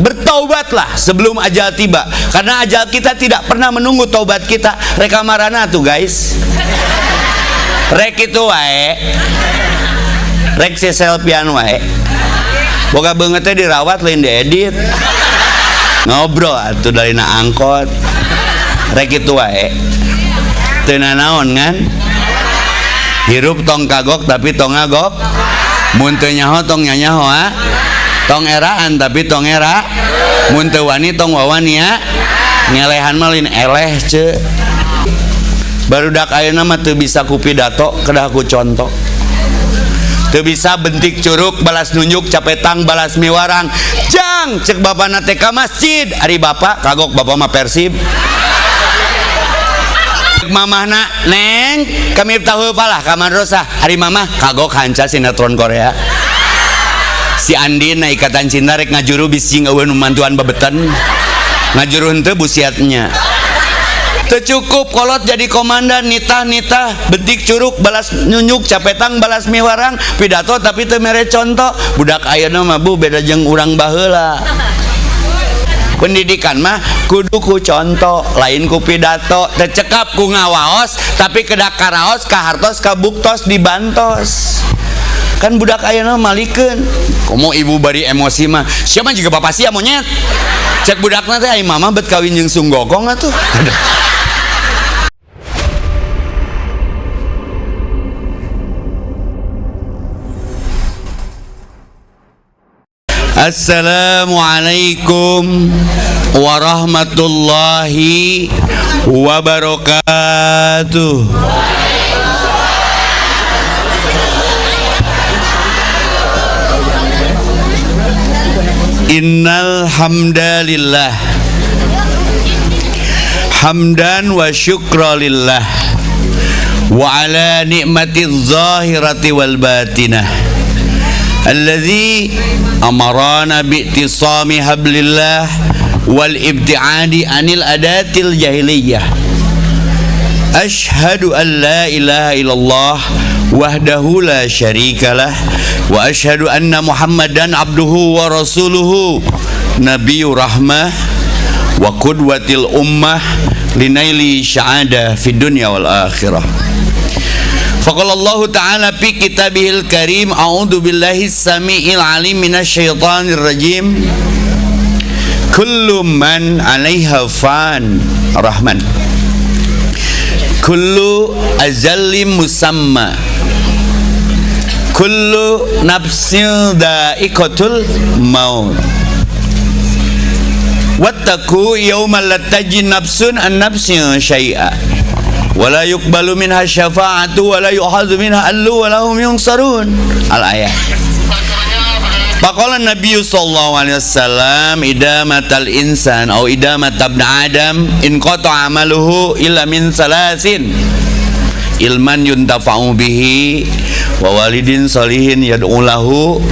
Bertaubatlah sebelum ajal tiba, karena ajal kita tidak pernah menunggu taubat kita. Reka marana tuh guys, rek itu wae, rek si selfiean wae, boga bangetnya dirawat lain diedit, ngobrol atuh dari na angkot, rek itu wae, teu nanaon kan, hirup tong kagok tapi tong ngagok, mun teu nyaho tong nyanyaho ha. Tong eraan tapi tong era, mun teu wani tong wawani ya. Ngelehan mah lain eleh ce. Barudak ayeuna mah teu bisa ku pidato, kedah ku contoh. Teu bisa bentik curug balas nunjuk, capetang balas miwarang. Jang cek bapana teh ka masjid, ari bapak kagok bapak mah Persib. Mamahna, neng kami tahu palah ka madrasah, ari mamah kagok hanca sinetron Korea. Si Andin na ikatan cinta rek ngajuru bisi ngeueun mantuan babetan, ngajuru henteu busiatnya teu cukup kolot jadi komandan, nitah bentik curug balas nyunyuk, capetang balas miwarang, pidato tapi teu mere contoh. Budak ayeuna mah bu beda jeung urang baheula. Pendidikan mah kudu ku contoh, lain ku pidato. Teu cekap ku ngawaos tapi kedak karaos kahartos kabuktos dibantos. Kan budak ayeuna malikeun, komo ibu bari emosi mah siapa juga bapak sia monyet, cek budakna teh ai mama bet kawin jeung sunggokong atuh. Assalamualaikum warahmatullahi wabarakatuh. Innal hamdalillah hamdan wa syukra lillah wa ala ni'matiz zahirati wal batinah alladzi amarana bi'tisami hablillah wal ibtiadi anil adatil jahiliyah. Ashhadu an la ilaha illallah wahdahu la syarikalah wa ashhadu anna Muhammadan abduhu wa rasuluhu nabiyur rahmah wa qudwatil ummah linaili sya'adah fid dunya wal akhirah. Faqala Allah ta'ala fi kitabihil karim, a'udzu billahi samiil alim minasyaitonir rajim. Kullu man 'alaiha fan rahman, kullu azallim musamma, kullu nafsin dha'iqatul maut, wattaqu yawman la tajzi nafsun an nafsin syai'a wa la yuqbalu minha syafa'atu wa la yu'khadhu minha allu wa lahum yunsarun. Al-ayat. Faqala Nabi sallallahu alaihi wasallam, idamatal insan atau idamat ibn Adam in qata amaluhu illa min salasin, ilman yuntafa'u bihi wa walidin sholihin yad'u lahu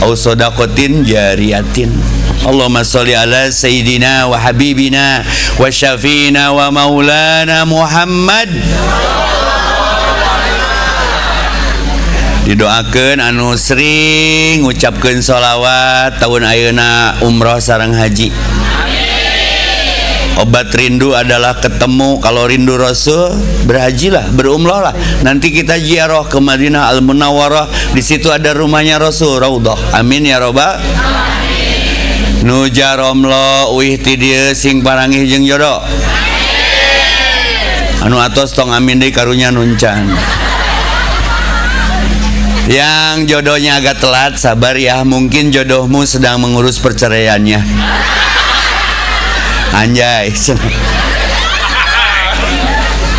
aw shadaqatin jariyatin. Allahumma sholli ala sayyidina wa habibina wa syafiina wa maulana Muhammad. Didoakeun anu sering ngucapkeun sholawat tahun ayeuna umroh sareng haji. Obat rindu adalah ketemu. Kalau rindu Rasul, berhajilah, berumrah lah. Nanti kita ziarah ke Madinah Al Munawwarah. Di situ ada rumahnya Rasul, Raudhah. Amin ya robbal. Nu jaromlo uih ti dieu sing parangih jeung jodoh. Anu atos tong amin deui karunya nuncan. Yang jodohnya agak telat, sabar ya. Mungkin jodohmu sedang mengurus perceraiannya. Anjay.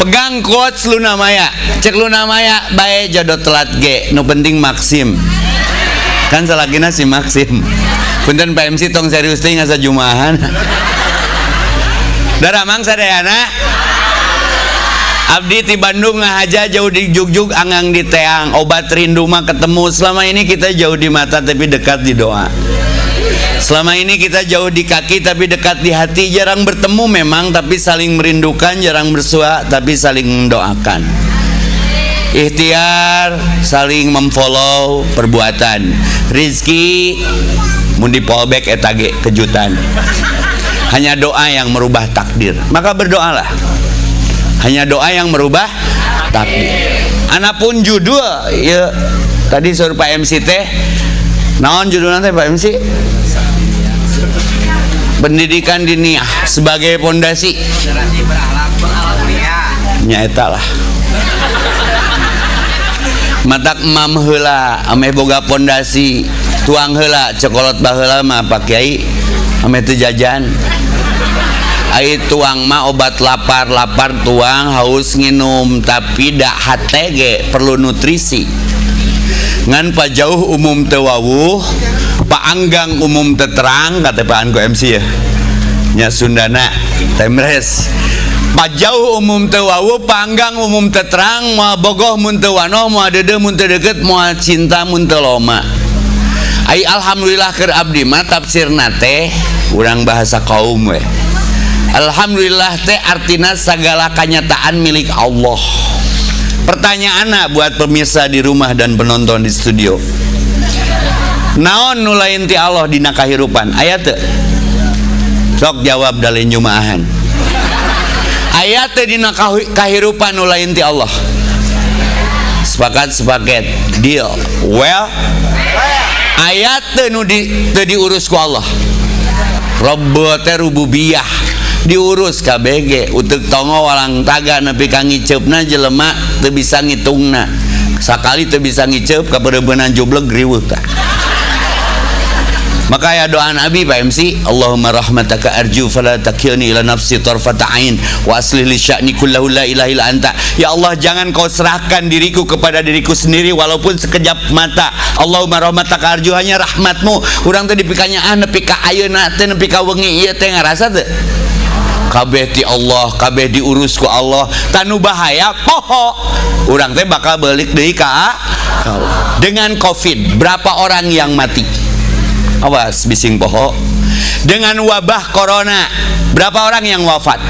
Pegang quotes Luna Maya. Cek Luna Maya, bae jodoh telat ge. Nu penting Maxim. Kan salagina si Maxim. Punten Pak MC tong serius teh ngasa jumahan. Daramang sadayana. Abdi di Bandung ngahaja jauh di Jugjug, angang di Teang. Obat rindu mah ketemu. Selama ini kita jauh di mata tapi dekat di doa. Selama ini kita jauh di kaki tapi dekat di hati. Jarang bertemu memang tapi saling merindukan. Jarang bersua tapi saling mendoakan. Ikhtiar saling memfollow perbuatan. Rizki mun di fallback eta ge kejutan. Hanya doa yang merubah takdir. Maka berdoalah. Hanya doa yang merubah takdir. Anapun judul ya tadi suruh Pak MC teh naon judulna teh Pak MC? Pendidikan diniyah sebagai pondasi. Nya eta lah. Matak emam heula ame boga pondasi, tuang heula cokolot baheula mah Pak Kiai ame teu jajan. Ai tuang mah obat lapar tuang haus nginum tapi dak hate ge perlu nutrisi. Ngan pajauh umum teu wawuh, paanggang umum teu terang kata Pak Anko MC ya. Nya Sundana temres. Pajauh umum teu wawuh, paanggang umum teu terang, moal bogoh mun teu wanoh, moal deudeuh mun teu deukeut, moal cinta mun teu loma. Ai alhamdulillah keur abdi mah tafsirna teh urang bahasa kaum we. Alhamdulillah teh artina segala kenyataan milik Allah. Pertanyaanna buat pemirsa di rumah dan penonton di studio. Naon nu lain ti Allah dina kahirupan? Aya teu? Sok jawab dalin jumaahan. Aya teu dina kahirupan nu lain ti Allah? Sepakat deal. Well, aya teu nu teu diurus ku Allah? Rabb teh rububiyah diurus KBG utek tongo walang taga nepi ka ngiceupna jelema teu bisa ngitungna sakali teu bisa ngiceup kabeureubeunana jubleg riweuh tah. Maka ya doa Nabi Pak MC, Allahumma rahmataka arju fala takilni ila nafsi tarfata ain wa aslih li sya'ni kullahu la ilaha illa anta. Ya Allah, jangan kau serahkan diriku kepada diriku sendiri walaupun sekejap mata. Allahumma rahmataka arju, hanya rahmatmu urang teh dipikanya nepi ka ayeuna teh nepi ka wengi ieu teh ngarasa teu kabeh ti Allah, kabeh diurus ku Allah, tanu bahaya poho urang teh bakal balik deui ka Allah. Dengan Covid berapa orang yang mati? Awas bising poho. Dengan wabah corona berapa orang yang wafat?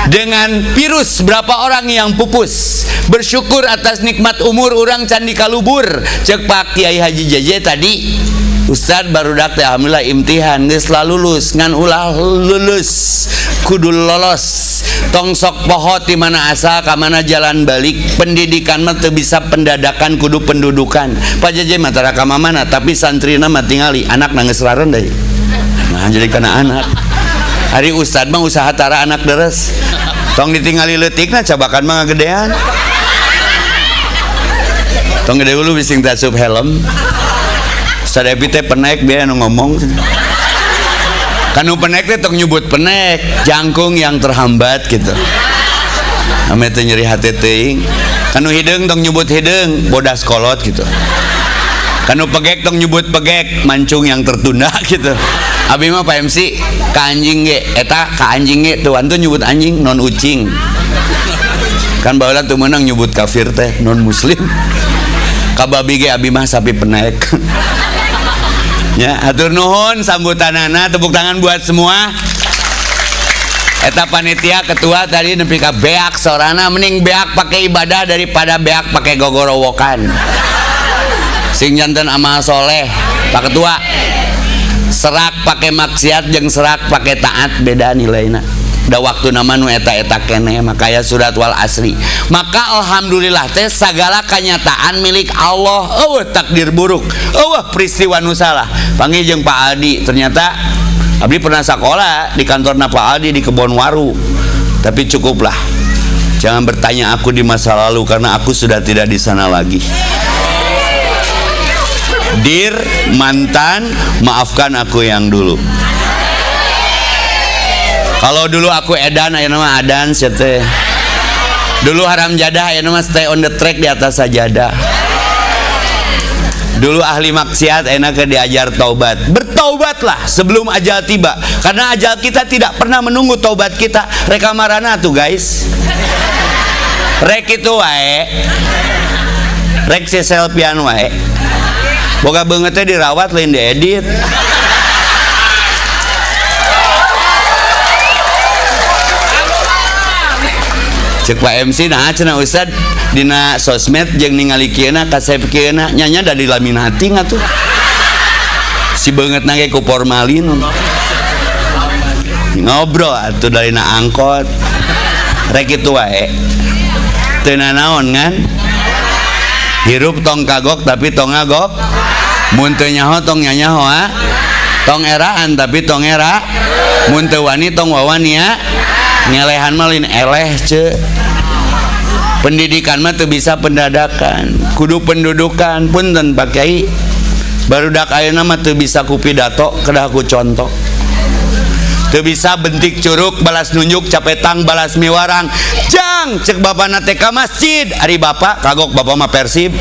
Dengan virus berapa orang yang pupus? Bersyukur atas nikmat umur orang candi kalubur. Cek Pak Kiai Haji JJ tadi, Ustad barudak teh alhamdulillah imtihan geus lulus ngan ulah lulus kudu lolos. Tong sok poho ti mana asal ka mana jalan balik. Pendidikan mah teu bisa pendadakan kudu pendudukan. Pak JJ mah tara ka mana tapi santrina mah tingali anak nangis rareun deui. Nah jadi kana anak. Hari Ustad mah usaha tara anak deres. Tong ditingali leutikna cabakan mah ngagedean. Tong gede ulu bising tasup helm. Ustad Epi teh penek biar anu ngomong. Kanu penek teh tong nyebut penek, jangkung yang terhambat gitu. Ame teh nyeri hati teuing. Kanu hideung tong nyebut hideung, bodas kolot gitu. Kanu pegek tong nyebut pegek, mancung yang tertunda gitu. Abi mah Pak MC ka anjing ge eta ka anjing ge tuan tuh nyebut anjing non ucing. Kan baheula teu meunang nyebut kafir teh non muslim. Ka babi ge abi mah sapi penek. Ya, hatur nuhun sambutanana, tepuk tangan buat semua. Eta panitia ketua tadi nepi ka beak sorana, mending beak pakai ibadah daripada beak pakai gogorowokan. Sing janten amal soleh, Pak Ketua. Serak pakai maksiat jeung serak pakai taat beda nilaina. Da waktu nama nu eta kene makanya surat wal asri. Maka alhamdulillah teh segala kenyataan milik Allah. Takdir buruk, peristiwa nu salah. Panggil jeung Pak Aldi, ternyata abdi pernah sekolah di kantorna Pak Aldi di Kebon Waru. Tapi cukuplah, jangan bertanya aku di masa lalu karena aku sudah tidak di sana lagi. Dir mantan, maafkan aku yang dulu. Kalau dulu aku edan, ayeuna mah adan sia teh. Dulu haram jadah, ayeuna mah stay on the track di atas sajadah. Dulu ahli maksiat, ayeuna ke diajar taubat. Bertaubatlah sebelum ajal tiba. Karena ajal kita tidak pernah menunggu taubat kita. Reka marana tuh guys. Rek itu wae. Rek si selfiean wae. Boga beungeutnya dirawat lain diedit. Cek Pak MC nah cenah Ustad dina sosmed jeung ningali kieuna kasep kieuna nyanya da dilaminati ngatuh. si banget nage ku formalin ngobrol atuh dari na angkot rek kitu wae teu naon kan hirup tong kagok tapi tong ngagok mun teu nyaho tong nyanyaho tong eraan tapi tong era mun teu wani tong wawani ngelehan mah lain eleh ce. Pendidikan mah teu bisa pendadakan kudu pendudukan punten Pak Kiai barudak ayeuna mah teu bisa ku pidato kedah ku contoh teu bisa bentik curug balas nunjuk capetang balas miwarang jang cek bapana teh ka masjid ari bapak kagok bapak mah Persib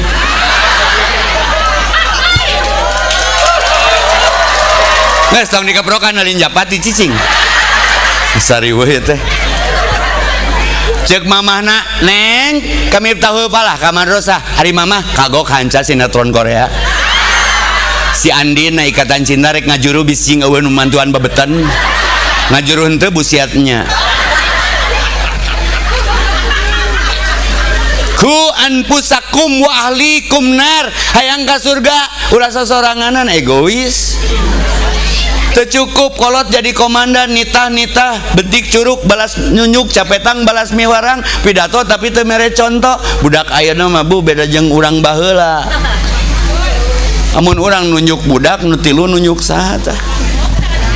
geus tong dikeprokan alin Japati cicing sari we teh cek mamahna neng kami tahu palah kamar rosa hari mamah kagok hanca sinetron Korea si Andin na ikatan cinta rek ngajuru bising eueun mantuan babetan ngajuru henteu busiatnya ku anfusakum wa ahlikum nar hayang ka surga ulah sasoranganan egois teu cukup kolot jadi komandan nitah bentik curug balas nyunyuk capetang balas miwarang pidato tapi teu mere contoh budak ayeuna mah bu beda jeung urang baheula amun urang nunjuk budak nu tilu nunjuk saha tah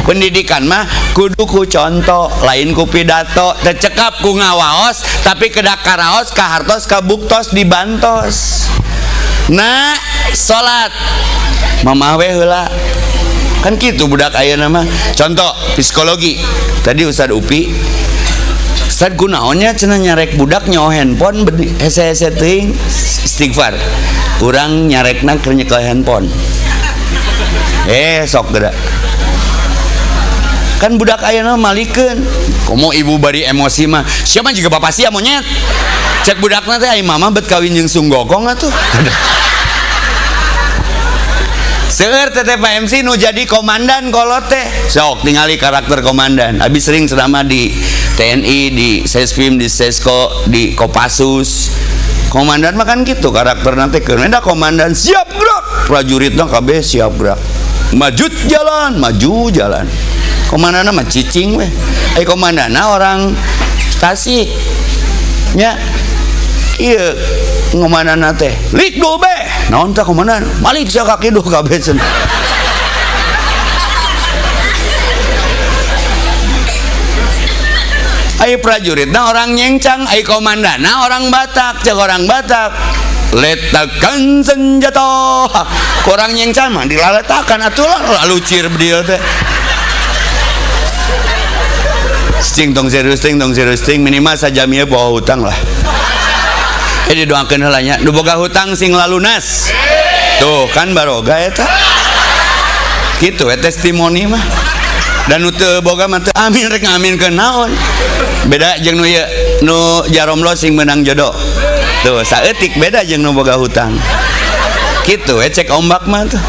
pendidikan mah kudu ku contoh lain ku pidato teu cekap ku ngawaos tapi kedak karaos kahartos kabuktos dibantos nah salat mamah we heula kan gitu budak ayeuna mah contoh psikologi tadi Ustad Upi Ustad kunaonnya cenah nyarek budak nyawa handphone hese-hese teuing istighfar urang nyarekna keur nyekel handphone sok geura kan budak ayeuna malikeun komo ibu bari emosi mah siapa juga bapak sia monyet cek budakna teh ai mama bet kawin jeung sunggokong atuh seueur teh Pak MC nu jadi komandan kolot teh sok ningali karakter komandan abis sering selama di TNI di Sespim di Sesko di Kopassus komandan mah kan gitu karakter nanti keur da komandan siap gerak prajuritna kabeh siap gerak maju jalan komandanna mah cicing weh komandanna orang Tasik nya ieu komandanna teh lik dobe naon teh komandan malik sia kaki duh kabeh cenah ai prajuritna orang Nyencang ai komandanna orang Batak cek orang Batak letakkan senjata orang Nyencang mah dilaletakan atuh lalu cir dieu teh tong serius ting minimal sajamieu bawa hutang lah didoakeun heula nya nu boga hutang sing lalunas tuh kan baroga eta kitu testimoni mah dan nu teu boga mah teu amin rek ngaminkeun naon beda jeung nu ieu nu jaromlo sing meunang jodoh tuh saeutik beda jeung nu boga hutang kitu cek ombak mah tuh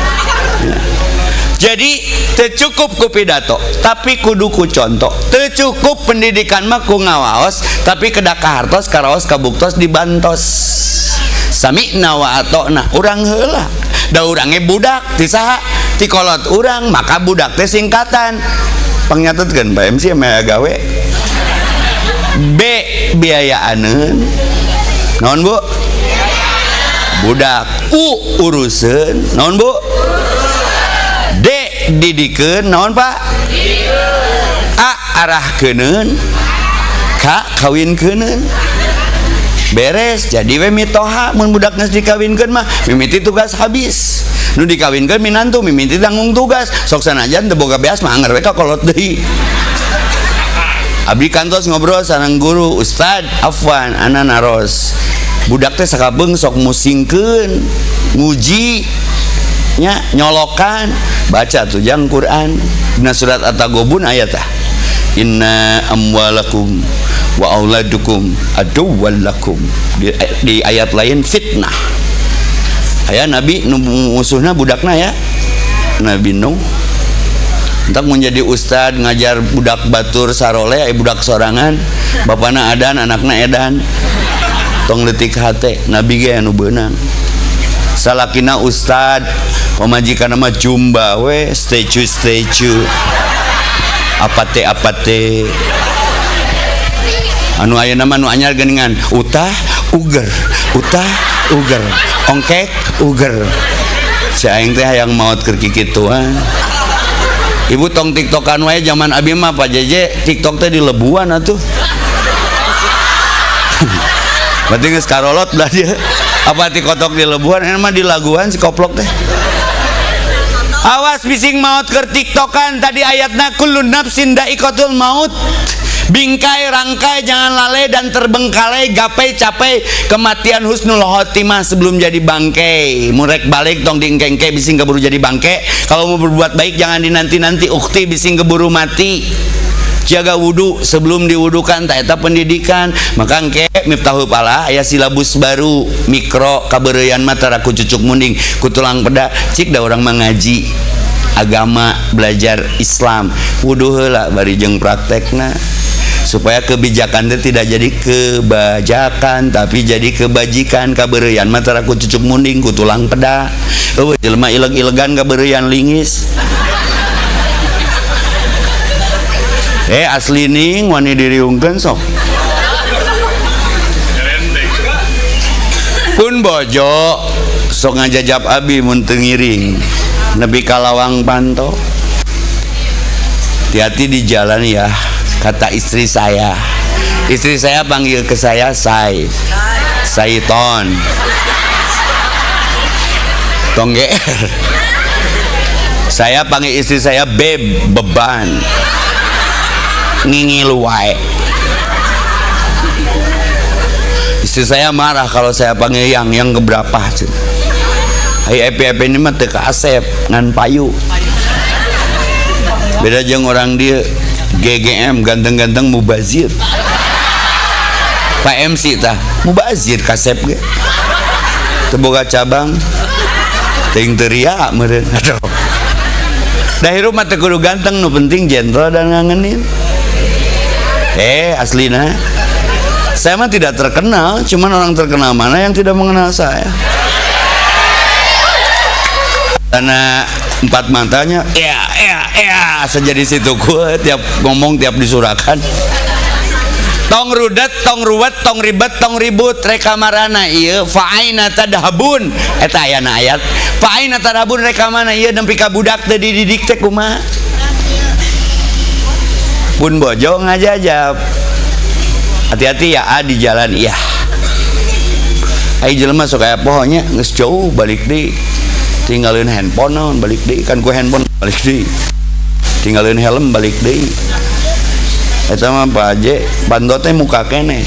jadi teu cukup ku pidato tapi kudu ku contoh teu cukup pendidikan mah ku ngawaos tapi kedak kahartos karaos kabuktos dibantos sami'na wa ata'na urang heula da urang ge budak ti saha ti kolot urang maka budak teh singkatan pangnyatetkeun Pak MC mah gawe B biayaaneun naon Bu budak U uruseun naon Bu D didikeun naon Pak A arahkeuneun K kawinkeun beres jadi we mitoha mun budak geus dikawinkeun mah mimiti tugas habis nu dikawinkeun minantu mimiti tanggung tugas sok sanajan teu boga beas mah anger we ka kolot deui abdi kantos ngobrol sareng guru Ustad Afwan ana naros budak teh sakabeung sok musingkeun nguji nya nyolokan baca tuh jang Quran dina surat At-Taghabun ayat tah inna amwalakum wa auladukum aduwwal lakum di ayat lain fitnah aya nabi nu musuhna budakna ya Nabi Nuh entak menjadi ustad ngajar budak batur sarole budak sorangan bapana adan anakna edan tong leutik hate nabi ge anu beunang salakina ustad, pemajikan nama jumba we statue apa teh anu aya nama nu anyar geuningan utah uger ongkek uger si aing teh hayang maot keur kikituan. Ibu tong tiktokan wae zaman abi mah Pak Jeje tiktok teh di lebuan atuh. Berarti geus karolot belah dia. Apa tikotok di lebuan mah di laguan si koplok teh. Awas bising maut keur tiktokan tadi ayatna kullun nafsin da'iqatul maut. Bingkai rangkai jangan lalai dan terbengkalai gapai capai kematian husnul khotimah sebelum jadi bangkai. Murek balik tong diengke-engke bising keburu jadi bangke. Kalau mau berbuat baik jangan dinanti-nanti ukti bising keburu mati. Jaga wudu sebelum diwudukan tak eta pendidikan. Maka engke miftahul pala aya silabus baru mikro kabeureuyan mah tara ku cucuk munding ku tulang peda cik da urang mengaji agama belajar Islam wudu heula bari jeung praktekna supaya kebijakan itu tidak jadi kebajakan tapi jadi kebajikan. Kabeureuyan mah tara ku cucuk munding ku tulang peda. Eueuh jelema ileg-ilegan kabeureuyan lingis. Asli ning wani diriungkeun sok. Pun bojo sok ngajajab abi mun teu ngiring nepi ka lawang panto. Hati-hati di jalan ya, kata istri saya. Istri saya panggil ke saya Saiton. Tongge. Saya panggil istri saya Beb, beban. Ngingil wae. Istri saya marah kalau saya panggil yang keberapa. Hai epi ini mah teu kaasep ngan payu. Beda jeung orang dia GGM ganteng-ganteng mubazir. Pak MC tah mubazir kasep ge. Teu boga cabang. Ting teriak meureun. Aduh. Da hirup mah teu kudu ganteng nu penting jenderal dan ngangenin. Aslina saya mah tidak terkenal, cuman orang terkenal mana yang tidak mengenal saya. Karena empat matanya saja di situ gue tiap ngomong tiap disurakan. Tong rudet, tong ruwet, tong ribet, tong ribut rekamarana ieu fa aina tadhabun eta aya na ayat fa aina tadhabun rekamana ieu nempi ka budak teu dididik teh kumaha. Pun bojo ngajajab hati-hati ya di jalan iya ai jelema sok aya pohonya geus jauh balik deui tinggalin handphone naon balik deui kan ku handphone balik deui tinggalin helm balik deui eta mah Pak Haji bandot teh muka keneh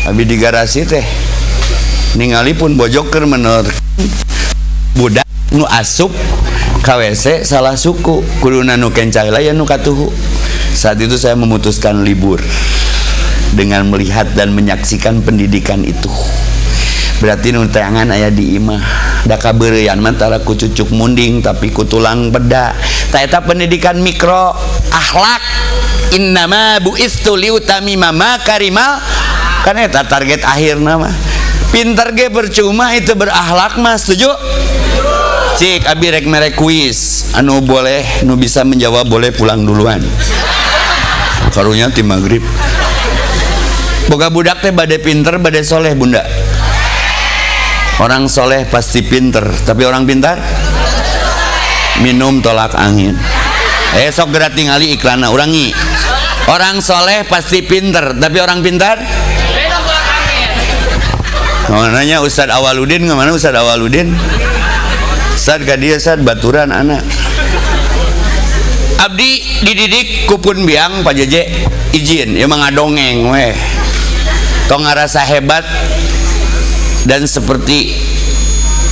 abi di garasi teh ningali pun bojo keur meneur budak nu asup KWC salah suku kuduna nu kencai layan nu katuhu. Saat itu saya memutuskan libur dengan melihat dan menyaksikan pendidikan itu. Berarti nu teangan aya di imah da kabeureuyan mah tara ku cucuk munding tapi ku tulang peda. Ta eta pendidikan mikro akhlak. Innama buistu liutamima makarimal kan eta target akhirna mah. Pinter ge percuma itu berakhlak mah setuju? Cik abi rek merek kuis anu boleh nu bisa menjawab boleh pulang duluan karunya ti maghrib. Boga budak teh bade pinter bade soleh bunda. Orang soleh pasti pinter tapi orang pintar minum tolak angin. Sok gerak tingali iklanna urangi. Orang soleh pasti pinter tapi orang pintar minum tolak angin. Nanya Ustadz Awaludin kemana Ustadz Awaludin? Saat dia saat baturan anak abdi dididik kupun biang Pak Jeje izin ya mengadongeng weh tong ngarasa hebat dan seperti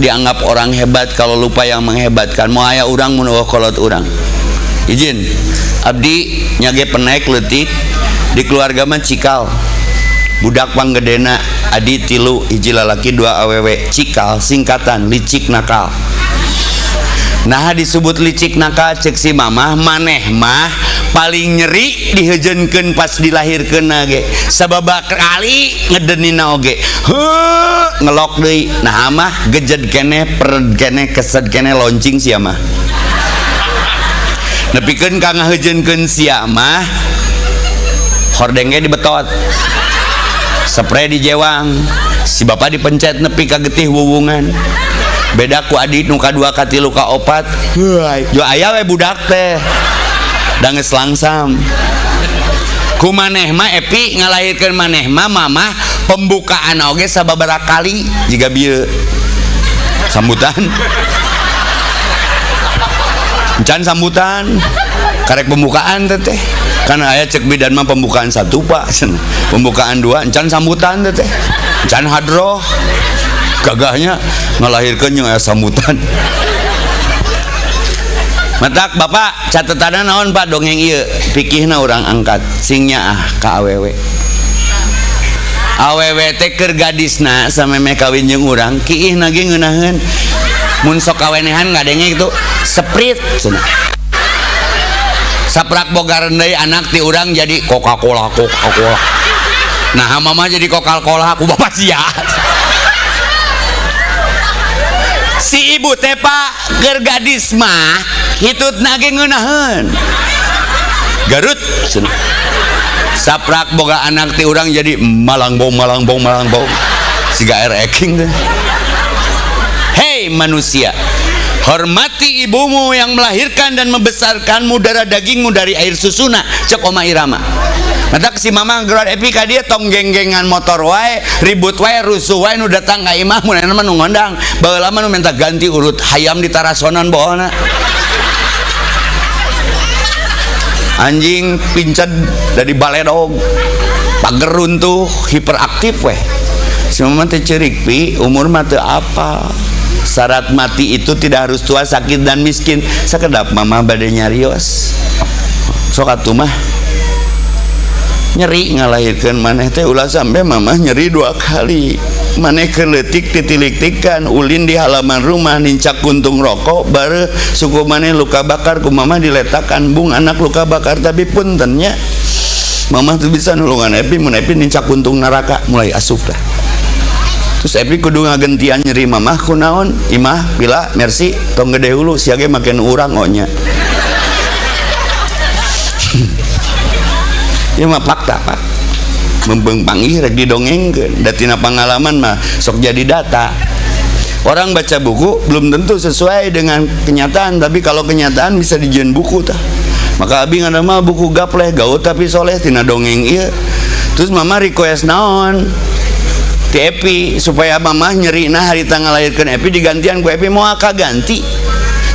dianggap orang hebat kalau lupa yang menghebatkan mau aya urang mun kolot urang izin abdi nyage penaik leutik di keluarga mah cikal budak panggedena adi tilu hiji lalaki dua awewe cikal singkatan licik nakal. Nah disebut licik nakal cek si mamah maneh mah paling nyeri dihejenkeun pas dilahirkeun ge sababa kali ngedenina oge ngelok deui nah mah gejed kene pered kene kesed kene loncing sia mah nepikeun ka ngahejenkeun sia mah hordengnya dibetot spray di jewang si bapak dipencet nepi ka getih wuwungan beda ku adik nu kadua ka tilu ka opat jo aya we budak teh da geus langsam ku maneh mah Epi ngalahirkeun maneh mah mamah pembukaan oge sababaraha kali jiga bieu sambutan encan sambutan karek pembukaan teh karena aya cek bidan mah pembukaan 1 pak pembukaan 2 encan sambutan teh encan hadroh gagahnya ngelahirkan yang aya sambutan matak bapak catetanna naon pak dongeng ieu pikihna urang angkat sing nyaah ka awewe teh keur gadisna sameme kawin jeung urang kiihna ge ngeunaheun mun sok kawenehan ngadenge itu sprite cenah saprak boga deui anak ti urang jadi Coca-Cola nah mama jadi Coca-Cola ku bapak sia si ibu teh pak keur gadis mah hitutna ge ngeunaheun Garut saprak boga anak ti urang jadi malangbong siga air eking teh. Hei manusia, hormati ibumu yang melahirkan dan membesarkanmu darah dagingmu dari air susuna cek Oma Irama. Matak si mama gerak Epi ka dia tong geng-gengan motor wae, ribut wae, rusuh wae nu datang ka imah mun mah nu ngondang. Baheula mah nu minta ganti urut hayam di tarasonan bohona. Anjing pincet dari baledog. Pager runtuh, hiperaktif weh. Si mama teh ceurik pi, umur mah teu apa. Syarat mati itu tidak harus tua, sakit dan miskin. Sakedap mama bade nyarios. Sok atuh mah nyeri ngalahirkeun maneh teh ulah sampai mamah nyeri 2 kali. Maneh keletik titilik-tikan ulin di halaman rumah nincak kuntung rokok bare suku maneh luka bakar ku mamah diletakan bung anak luka bakar tapi puntennya mamah tuh bisa nulungan Epi mun Epi nincak kuntung neraka mulai asup dah. Terus Epi kudu ngagentian nyeri mamah kunaon imah pila merci tong gede hulu siage makin urang ohnya. Ya mah fakta pak membeng panggih rek didongengkeun da tina pangalaman mah sok jadi data. Orang baca buku belum tentu sesuai dengan kenyataan, tapi kalau kenyataan bisa dijieun buku tah. Maka abi ngana mah buku gapleh gaut tapi soleh tina dongeng ieu. Terus mama request naon ti Epi supaya mamah nyerina harita ngalahirkeun Epi digantian ku Epi moal kaganti.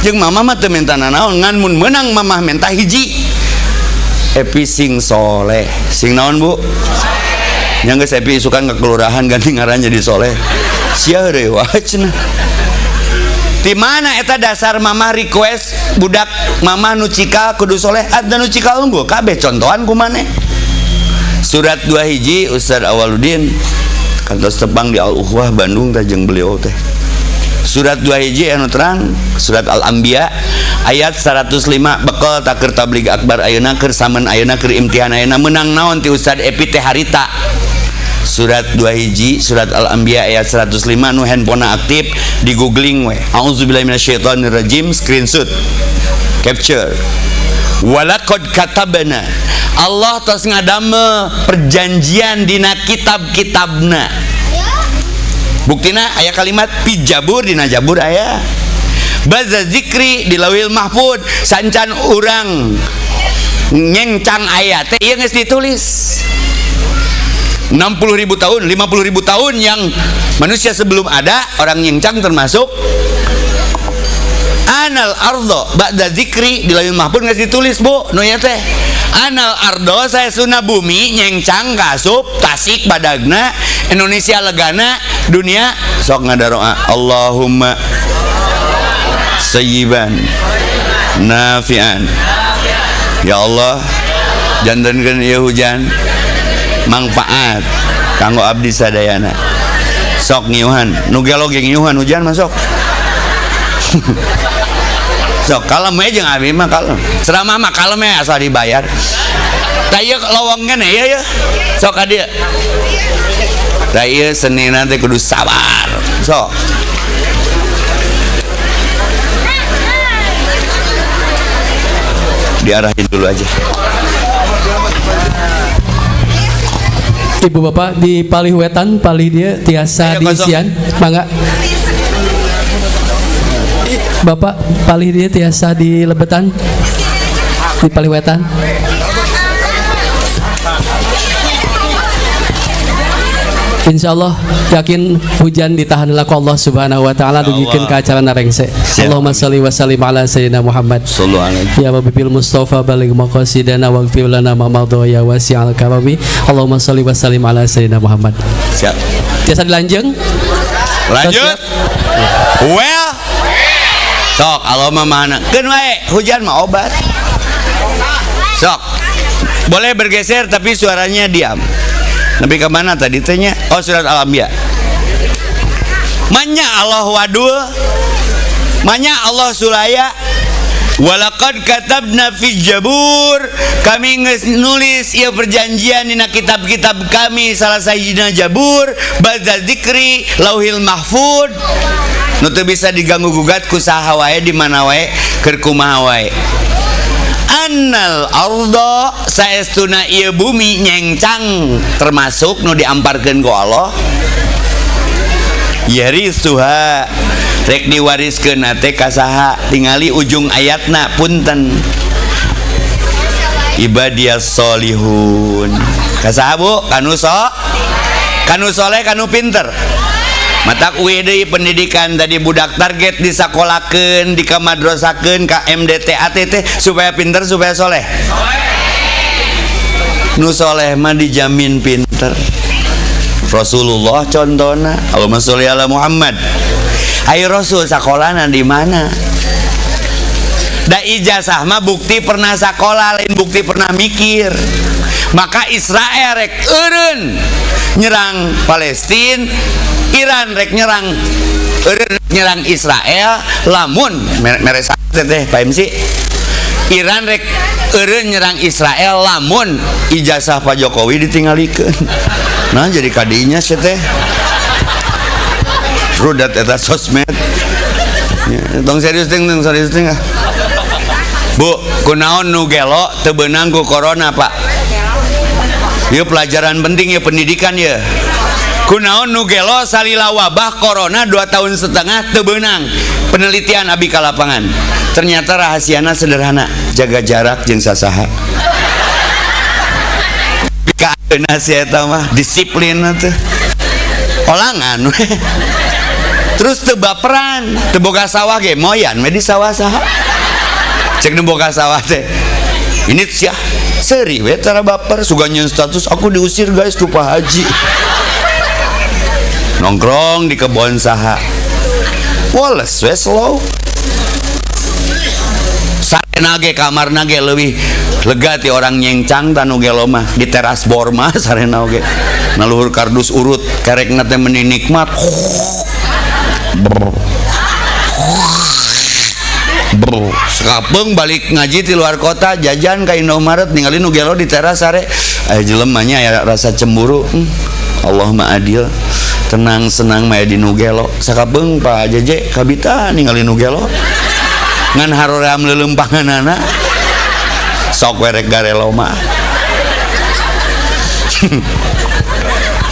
Jeung mama mah teu minta naon ngan mun meunang mamah minta hiji Epi sing soleh sing naon bu yang geus Epi isukan ke kelurahan ganti ngaran jadi soleh sia heureuy wae cenah. Di mana eta dasar mama request budak mama nu cikal kudu soleh ada nu cikal unggul kabeh contohan ku maneh. Surat 2 hiji Ustaz Awaludin kantos tepang di Al-Ukhwah Bandung teh jeung beliau teh. Surat 2 hiji anu terang surat Al-Anbiya ayat 105 bekal takir tabligh akbar ayeuna keur samen ayeuna keur imtihan ayeuna menang naon ti Ustad Epi teh harita. Surat 2 hiji surat Al-Anbiya ayat 105 nu handphone aktif di googling we. Auzubillahi minasyaitonir rajim screenshot capture. Walaqad katabna Allah tos ngadame perjanjian dina kitab-kitabna. Buktina aya kalimat pijabur dina jabur aya baza zikri di lawil mahfud sancan urang nyencang ayat teh ieu geus ditulis 60.000 tahun 50.000 tahun yang manusia sebelum ada orang nyencang termasuk anal ardo ba'da zikri di lawil mahfud geus ditulis bu nu nya teh anal ardo saya sunah bumi nyencang kasup tasik badagna Indonesia legana dunia sok ngadaroa Allahumma sayyiban nafian ya Allah jantenkeun ieu hujan manfaat kanggo abdi sadayana sok ngiuhan nu gelo ge ngiuhan hujan masuk sok kalem aja jeung abi mah kalem ceramah mah kalem ya asal dibayar tah ieu lowongan ya sok ka dieu tah ieu seni nanti kudu sabar sok diarahin dulu aja. Ibu bapak di palih wetan palih dia tiasa diisian mangga bapak palih dia tiasa di lebetan di palih wetan. Insyaallah yakin hujan ditahan laku Allah subhanahu wa ta'ala dugikeun ka acara narengse. Allahumma shalli wa sallim ala sayyidina Muhammad ya wabibil mustafa baligh maqasidana waghfir lana ma madha ya wasi'al karabi. Allahumma shalli wa sallim ala sayyidina Muhammad. Siap. Tiasa dilanjeng. Lanjut. Well. Sok Allahumma mana keun wae hujan mah obat. Sok. Boleh bergeser tapi suaranya diam. Nabi kemana tadi tanya? Oh surat Al-Anbiya. Manya Allah wadul, manya Allah sulaya. Walaqad katabna fi Jabur, kami nulis ieu perjanjian dina kitab-kitab kami salah sajina Jabur, ba'da dzikri Lauhil Mahfud. Nu teu bisa diganggu gugat ku saha wae di mana wae keur kumaha wae. Annal arda saestuna ieu bumi nyengcang termasuk nu diamparkeun ku Allah yarisuha rek diwariskeun teh ka saha tingali ujung ayatna punten ibadiyas solihun ka saha Bu kanu soleh kanu pinter matak UID pendidikan tadi budak target disakolakeun dikamadrosakeun ka MDT ATT supaya pinter supaya soleh nu soleh mah dijamin pinter Rasulullah contohna Allahumma sholli ala Muhammad ayo Rasul sakolana di mana da ijazah mah bukti pernah sakola lain bukti pernah mikir maka Israel rek eureun nyerang Palestina Iran rek nyerang Israel lamun mereka teh Pak MC Iran rek eureun nyerang Israel lamun ijazah Pak Jokowi ditinggalikeun nah jadi kadinya sih teh rudat eta sosmed tong serius ting Bu kunaon nu gelo teu beunang ku corona Pak ieu pelajaran penting ya pendidikan ya kunaon nu gelo salila wabah corona 2 tahun setengah teu beunang penelitian abi ka lapangan ternyata rahasiana sederhana jaga jarak jeung sasaha bika ayeuna si eta mah disiplin teh olangan we terus teu baperan teu boga sawah ge moyan we di sawah saha cek nu boga sawah teh ini sia seri we tara baper suganyeun status aku diusir guys ku Pak Haji nongkrong di kebon saha woles we slow sarena ge kamarna ge leuwih lega ti orang nyengcang tanu gelo mah di teras bor mah sarena oge naluhur kardus urut kerekna teh meuni nikmat sekapeung balik ngaji ti luar kota jajan ka Indomaret ningali nu gelo di teras sare aya jelema nya aya rasa cemburu Allahumma adil tenang senang maya di nugelo sakabeung Pak Jeje kabita ningali nugelo ngan haroram leuleumpanganana sok werek garelo mah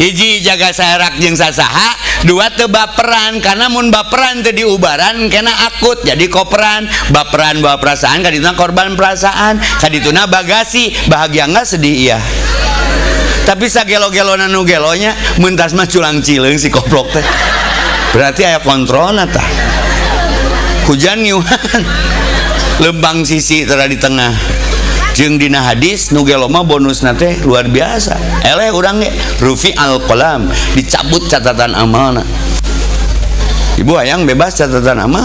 hiji jaga sarak jeung sasaha dua teu baperan karena mun baperan teu diubaran kena akut jadi koperan baperan bawa perasaan kadituna korban perasaan kadituna bagasi bahagia enggak sedih iya tapi sagelo-gelona nu gelonya mentas mah culang cileung si koplok teh berarti aya kontrolna tah hujan ngiuhan lembang sisi tara di tengah jeung dina hadis nu gelo mah bonusna teh luar biasa eleh urang ge rufi al qalam dicabut catatan amalna ibu hayang bebas catatan amal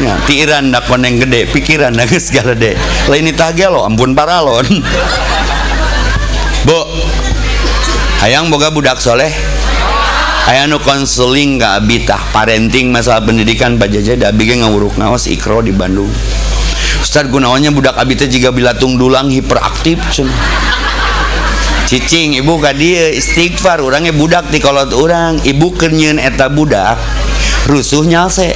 nya tiiran da koneng gede pikiran da geus galede lain tah gelo ampun paralon Bu hayang boga budak soleh aya nu konseling ka abi tah parenting masalah pendidikan bajaja da abi ge ngawuruk naos Ikro di Bandung. Ustaz gunaonnya budak abi teh jiga bilatung dulang hiperaktif cenah. Cicing ibu ka dieu istighfar urang ge budak di kolot urang, ibu keur nyieun eta budak rusuh nyalse.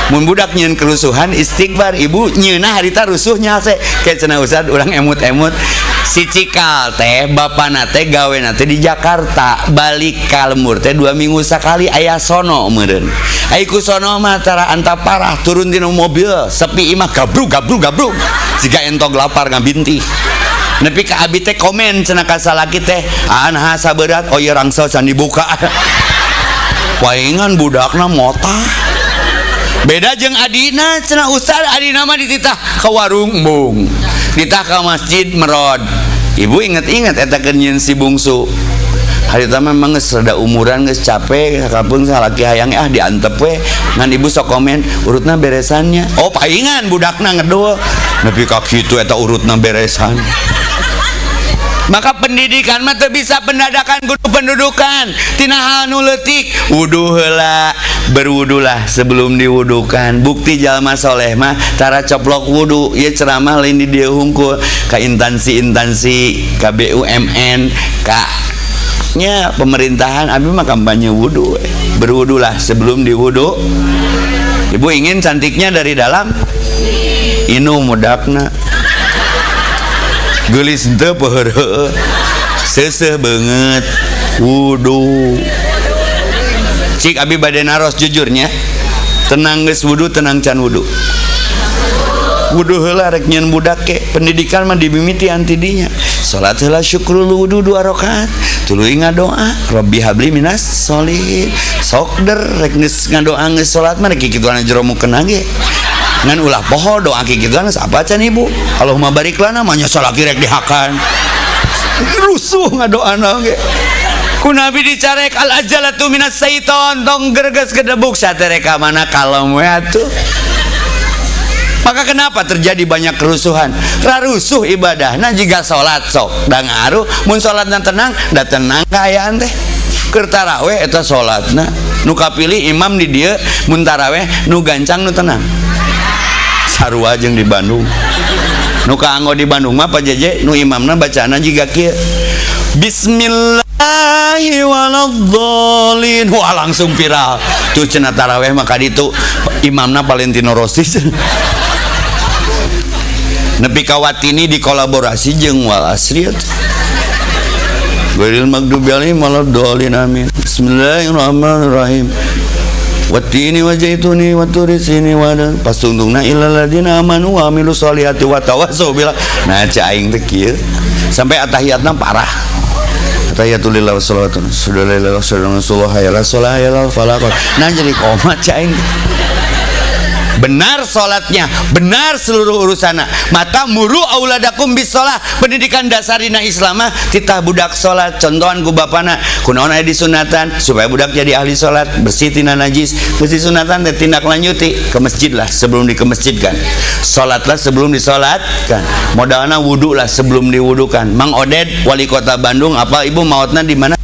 Mun budak nyieun kerusuhan istighfar, ibu nyieunna harita rusuh nyalse. Kayak cenah Ustaz urang emut-emut si Cikal teh bapana teh gawena teh di Jakarta, balik ka lembur teh 2 minggu sakali aya sono meureun. Ai ku sono mah tara anta parah turun dina mobil sepi imah gabrug siga entog lapar ngabintih. Nepi ka abi teh komen cenah ka salaki teh, "Anha saberat oh ieu rangsel can dibuka." Paingan budakna motah. Beda jeung adina cenah Ustaz, adina mah dititah ka warung mung, dititah ka masjid merod. Ibu inget-inget eta keur nyieun si bungsu. Harita memang geus rada umuran geus capek, kapeung salaki hayang diantep we. Ngan ibu sok komen, urutna beresannya. Oh paingan budakna ngedul. Nepi ka kitu eta urutna beresan. Maka pendidikan mah teu bisa pendadakan kudu pendudukan. Tina hal nu leutik wudu heula, berwudulah sebelum diwudukan. Bukti jalma soleh mah cara coplok wudu. Ieu ceramah lain di dieu hungkul ka instansi ka BUMN ka nya pemerintahan abi mah kampanye wudu. Berwudulah sebelum diwudu. Ibu ingin cantiknya dari dalam, inu mudakna gelis teu peureuh seuseuh beungeut wudu. Cik abi bade naros jujurnya, tenang geus wudu tenang can wudu. Wudu heula rek nyieun budak ke, pendidikan mah dimimiti anti dinya. Salat heula syukrul wudu 2 rakaat, tuluy ngadoa, Rabbi habli minas sholihin. Sok der rek geus ngadoa geus salat mah rek kituan jero mukeun ge. Ngan ulah poho doa kikituan apa can ibu? Allahumma barik lana mah nyosol lagi rek dihakan. Rusuh ngadoana ge. Ku nabi dicarek al ajalatu minas syaiton, tong gerges gedebuk satereka mana kalem we atuh. Maka kenapa terjadi banyak kerusuhan? Rarusuh ibadahna jiga salat sok da ngaruh, mun salatna tenang da tenang kaayaan teh. Keur tarawih eta salatna nu kapilih imam di dieu mun tarawih nu gancang nu tenang. Sarua jeung di Bandung. Nu kaanggo di Bandung mah pajeje nu imamna bacaana jiga kieu. Bismillahi waladhdallin. Wah langsung viral. Tuh cenah tarawih mah ka ditu imamna Valentino Rossi. Nepi ka Watini dikolaborasi jeung Wal Asriyat. Ghairil maghdubi alaihim waladhdallin amin. Bismillahirrahmanirrahim. Watini wajaituni waturisini wadan pasungtungna ilal ladina amanu wa amilus solihati wa tawassaw bil. Nah ca aing teh kieu sampai atahiyatna parah. Atahiyatul lillahi wassalatu wassalamu ala rasulillah falaqat. Nah jadi komat ca aing. Benar sholatnya, benar seluruh urusanna. Mata muru auladakum bis sholat. Pendidikan dasar dina Islam mah titah budak sholat. Contohan ku bapana, kunaon aya disunatan supaya budak jadi ahli sholat, bersih tina najis. Mesti sunatan teh tindak lanjuti ke masjid lah sebelum dikemasjidkan. Sholatlah sebelum disolatkan. Modalna wudu lah sebelum diwudukan. Mang Oded wali kota Bandung, apa ibu maotna di mana?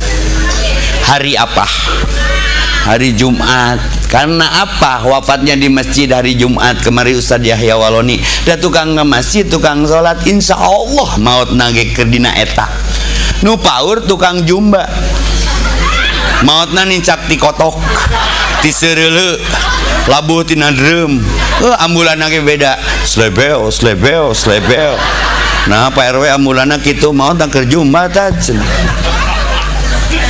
Hari apa? Hari Jumat. Karena apa? Wafatnya di masjid hari Jumat. Kemari Ustaz Yahya Waloni da tukang ke masjid, tukang sholat, insya Allah maut nage kerdina eta. Nu paur tukang jumba mautna nincak ti kotok ti sereuleu labuh tina drum. Ambulana ge beda slebeo. Nah Pak RW ambulana kitu maut keur jumba tah.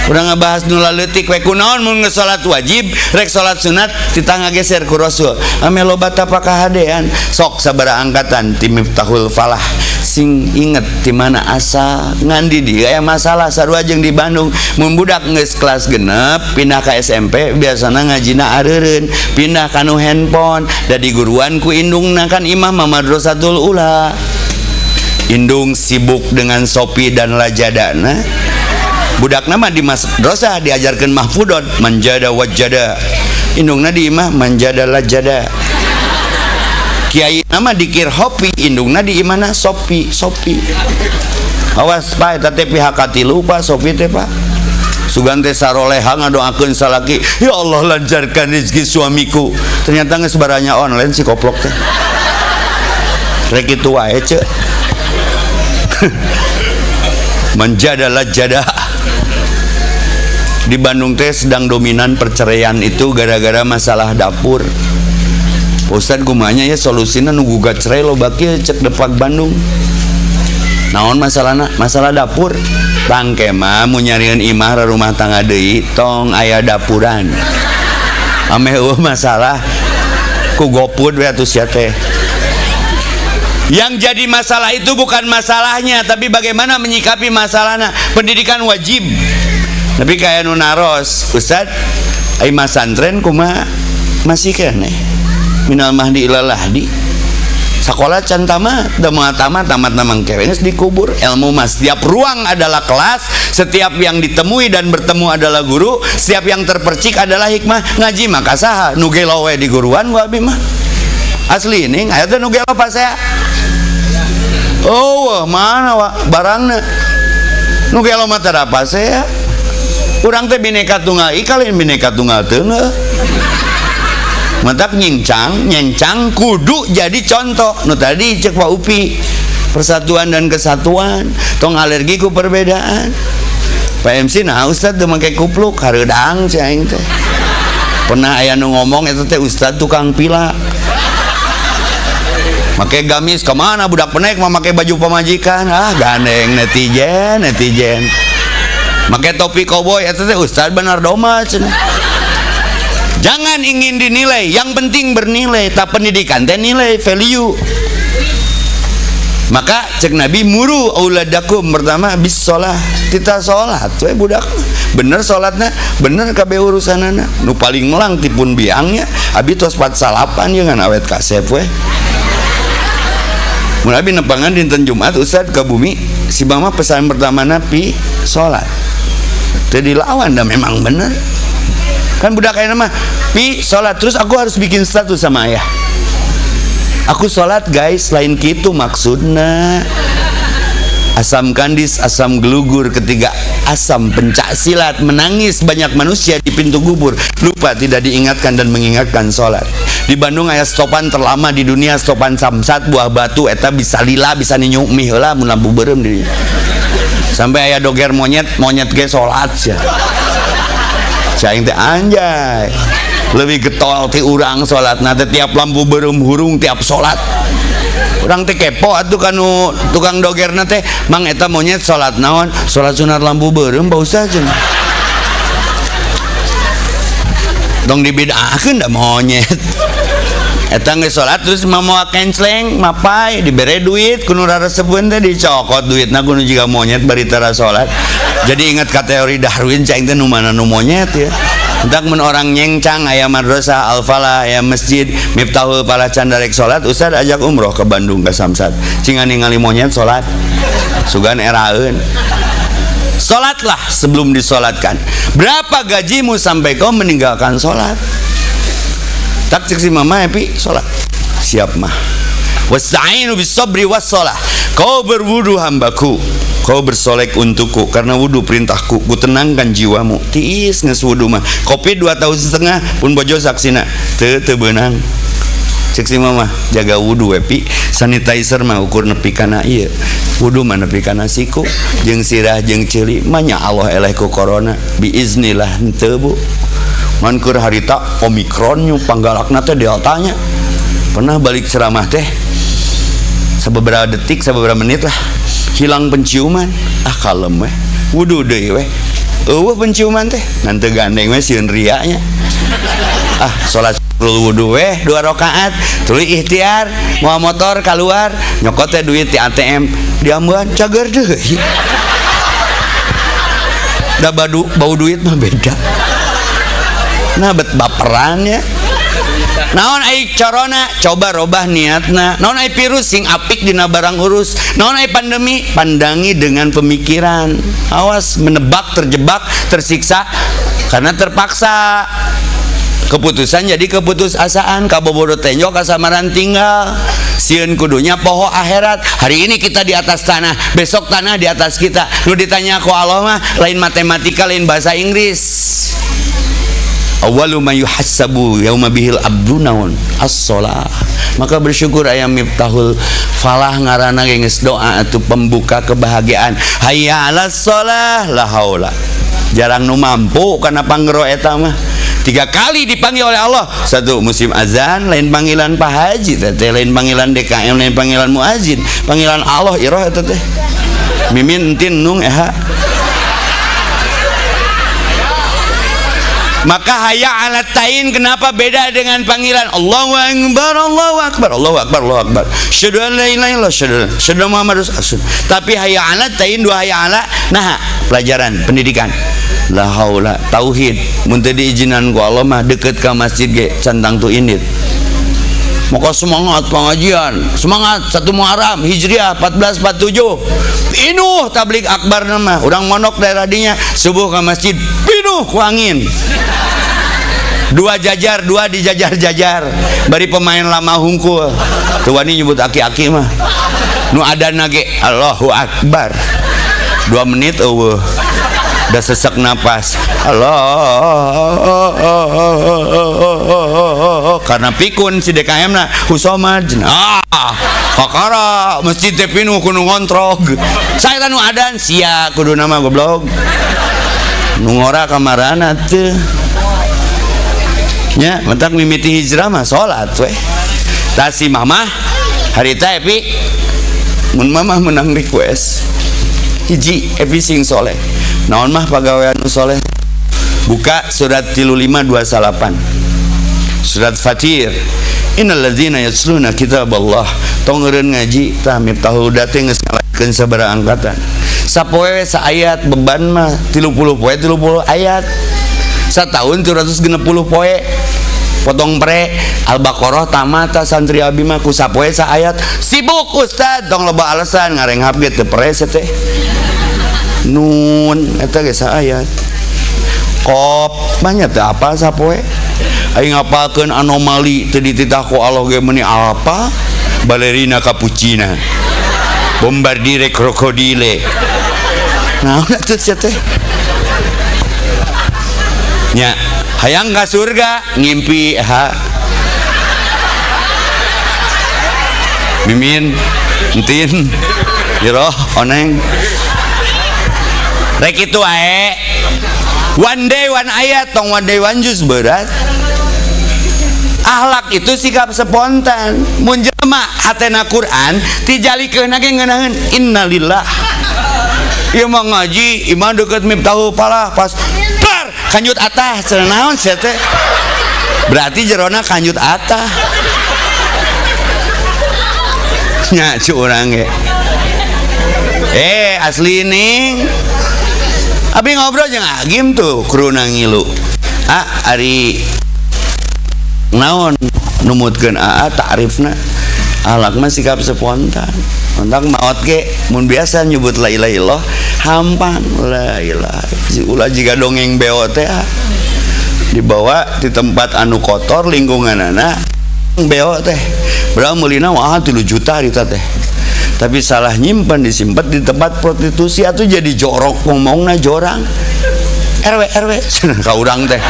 Urang ngabahas nu leutik we kunaon mun salat wajib rek salat sunat kita ngageser ku Rasul. Ame loba tapakahadean sok sabaraha angkatan ti Miftahul Falah sing inget di mana asal ngan di dieu aya masalah sarua jeung di Bandung. Mun budak geus kelas genep pindah ka SMP biasana ngajina areureun, pindah ka nu handphone da diguruan ku indungna kan imam Madrasatul Ula. Indung sibuk dengan Shopee dan Lazadana. Budak nama di madrasah diajarkan mahfudot manjada wajada, indungna di imah manjada lajada. Kiai nama dikir hopi, indungna di imana sopi. Awas pak, eta teh pihak katilu pak, sopi teh pak. sugan teh saroleha ngadoakeun salaki, ya Allah lancarkan rezeki suamiku, ternyata geus baranya online si koplok teh rek kitu wae ceuk. Menjadalah jadah. Di Bandung teh sedang dominan perceraian itu gara-gara masalah dapur. Ustad kumanya ya solusina nu gugat cerai lo bakil cek Depak Bandung. Naon masalahna? Masalah dapur. Tangke mah mun nyarieun imah rumah tangga deui tong aya dapuran. Ameh masalah ku gopud we atuh sia teh. Yang jadi masalah itu bukan masalahnya, tapi bagaimana menyikapi masalahnya. Pendidikan wajib. Tapi kayak nu naros, Ustad, ai masantren kumaha masih keneh. Minal mahdi ilal lahdi. Sekolah can tamat, da moal tamat mangke geus dikubur. Ilmu mah setiap ruang adalah kelas, setiap yang ditemui dan bertemu adalah guru, setiap yang terpercik adalah hikmah. Ngaji mah kasaha nu gelo we di guruan gua abi mah. Asli ini aya teh nu gelo pas saya. Oh, mana wa barangna? Nu gelo mah teh apa saya? Urang teh bineka tunggal ika lain bineka tunggal teueuh. Matak nyencang kudu jadi contoh. Nu tadi cek Pak Upi, persatuan dan kesatuan, tong alergi ku perbedaan. Pak MC nah Ustad teu make kupluk hareudang cai aing teh. Pernah aya nu ngomong eta teh Ustad tukang pila. Make gamis kemana budak penek mah make baju pemajikan, gandeng netizen. Make topi koboi eta teh Ustad benar doma cenah. Jangan ingin dinilai, yang penting bernilai. Tak pendidikan teh nilai, value. Maka cek Nabi muru auladakum pertama bis sholat. Kita sholat we budak bener sholatna, bener kabeh urusanana. Nu paling melang tipun biangnya abi tos 4 salapan ye ngan awet kasep we. Mun abi nepangan dinten Jumat Ustad ke bumi, si mama pesan pertama Nabi sholat. Teu dilawan dah memang bener. Kan budak ayeuna mah pi sholat terus aku harus bikin status sama ayah. Aku sholat guys, lain gitu maksudna. Asam kandis, asam gelugur, ketiga asam pencak silat, menangis banyak manusia di pintu kubur, lupa tidak diingatkan dan mengingatkan sholat. Di Bandung aya stopan terlama di dunia, stopan Samsat buah batu eta bisa lila bisa ninyuk mie heula mun lampu beureum di. Sampai aya doger monyet ge sholat sia. Cai teh anjay. Lebih getol ti urang sholatna teh tiap lampu beureum hurung tiap sholat. Urang teh kepo atuh kanu tukang dogerna teh, mang eta monyet sholat naon? Sholat sunat lampu beureum Pak Ustaz cenah. Dong dibidaakeun da monyet. Eta geus sholat terus mamoa kenceleng, mapai dibere duit kudu raresepeun teh dicokot duitna kudu jiga monyet bari tara sholat. Jadi ingat ka teori Darwin cai teh nu mana nu monyet ya. Entak mun orang nyengcang aya madrasah Al-Falah aya masjid Miftahul Falah candarek salat Ustad ajak umroh ke Bandung ke Samsat cingan ningali monyet salat sugan eraeun salatlah sebelum disolatkan. Berapa gajimu sampai kau meninggalkan salat? Tak cek si mama epi salat siap mah. Wasta'inu bis sabri was shalah. Kau berwudu hambaku, kau bersolek untukku karena wudu perintahku, ku tenangkan jiwamu. Tiis nges wudu mah kopi 2 tahun setengah pun bojo saksina teu beunang. Cek si mama jaga wudu we pi sanitizer mah ukur nepi kana ieu wudu mah nepi kana siku jeung sirah jeung ceuli mah nya Allah eleh ku corona biiznillah henteu bu man keur harita omikron nyu panggalakna teh deltanya. Pernah balik ceramah teh sabeberapa detik sabeberapa menit lah hilang penciuman, kalem weh wudu deui weh eueuh penciuman teh ngan teu gandeng weh sieun rianya salat wudu weh 2 rakaat tuluy ikhtiar moal motor keluar nyokot teh duit di ATM diambuan cager deui da bau duit mah beda nah bet baperan ya. Naon ai corona coba robah niatna. Naon ai virus sing apik dina barang urus. Naon ai pandemi pandangi dengan pemikiran. Awas menebak, terjebak, tersiksa karena terpaksa. keputusan jadi keputusasaan, kabobodo tenjok kasamaran tinggal. Sieun kudunya poho akhirat. Hari ini kita di atas tanah, besok tanah di atas kita. Nu ditanya ku Allah mah lain matematika, lain bahasa Inggris. Awwalu ma yuhassabu yauma bihil abdu naun as-shalah. Maka bersyukur aya Miftahul Falah ngaranna geus doa atuh pembuka kebahagiaan. Hayya 'alas shalah la haula. Jarang nu mampu kana panggero eta mah. 3 kali dipanggil oleh Allah. Satu musim azan, lain panggilan Pak Haji teh, lain panggilan DKM, lain panggilan muazin. Panggilan Allah iroh eta teh. Mimin entin nung eha. Maka hayya 'alat tain kenapa beda dengan panggilan Allahu Akbar, Allahu Akbar, Allahu Akbar, Allahu Akbar. Syahadu an la ilaha illallah, syahadu Muhammad rasul. Tapi hayya 'alat tain dua hayya 'ala nah pelajaran pendidikan. La haula tauhid mun teu diizinan ku Allah mah deukeut ka masjid ge cantang tu indit. Maka semangat pengajian, semangat 1 Muharram Hijriah 1447 pinuh tablik akbar nama urang monok daerah dinya subuh ke masjid pinuh ku angin. 2 jajar, 2 dijajar-jajar bari pemain lama hungkul tuh wani nyebut aki-aki mah nu adana ge Allahu Akbar 2 menit eueuh udah sesek napas Allah karena pikun si DKM na husomad kakara masjid teh pinuh kudu ngontrog saya tanu adan sia kudu nama goblok nu ngora kamarana teu nya mentak mimiti hijrah mah salat we tah si mamah harita epi mun mamah menang request hiji epi sing soleh naon mah pagawean nu soleh buka surat 3528 surat Fatir innal ladzina yasluna kitaballah tong eureun ngaji tah Miftahul Huda teh geus ngalakeun sabaraha angkatan sapoe saayat beban mah 30 poe 30 ayat satahun 360 poe potong pre Al-Baqarah tamata santri abi mah ku sapoe saayat sibuk ustad tong loba alasan ngarenghap ge teu pres teh nun eta ge saayat kop banyak teh apa sapoe aing ngapalkeun anomali teu dititah ku Allah ge meuni apa balerina cappuccina bombardire krokodile naon atuh sia teh nya hayang ka surga ngimpi mimin entin iroh oneng rek itu ae one day one ayat tong one day one juz berat akhlak itu sikap spontan mun jelema hatena Quran tijalikeun ge ngeunaheun innalillah ieu mah ngaji imah deukeut Miftahul Falah pas bar kanjut atah cenah naon sia teh berarti jerona kanjut atah nya cu urang ge asli ning abi ngobrol jeung Agim tuh kruna ngilu ari naon numutkeun takrifna alak mah sikap spontan ontak maot ge mun biasa nyebut la ilaha illallah hampang la ilaha ulah jiga dongeng beo teh dibawa di tempat anu kotor lingkunganana beo teh berapa mulina wah 3 juta eta teh tapi salah nyimpan disimpan di tempat prostitusi atuh jadi jorok ngomongna jorang RW cenah ka urang teh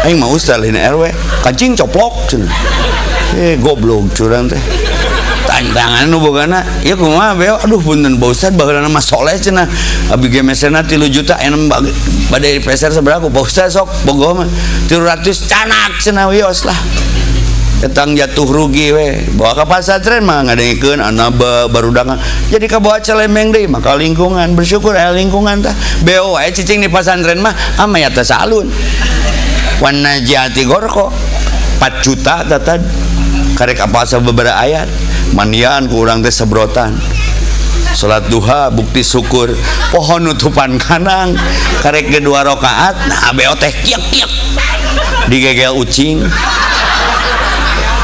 aing mah ustaz lain RW kancing coplok cenah goblok curang teh tantangan nu bogana ieu kumaha beo aduh punten Pak Ustaz baheula mah soleh cenah abi ge mesena 3 juta enem bade peser sabaraha ku Pak Ustaz sok bogoh mah 300 canak cenah wios lah tentang jatuh rugi we bawa ke pasantren mah ngadengkeun anak barudangan jadi kabawa celemeng deui maka lingkungan bersyukur aya lingkungan tah beo wae cicing di pasantren mah amaya teh salun wan najati gorko 4 juta tatad karek apa sababaraha ayat manian ku urang teh sebrotan salat duha bukti syukur pohon nutupan kanang karek ge 2 rakaat nah beo teh kiek digegel ucing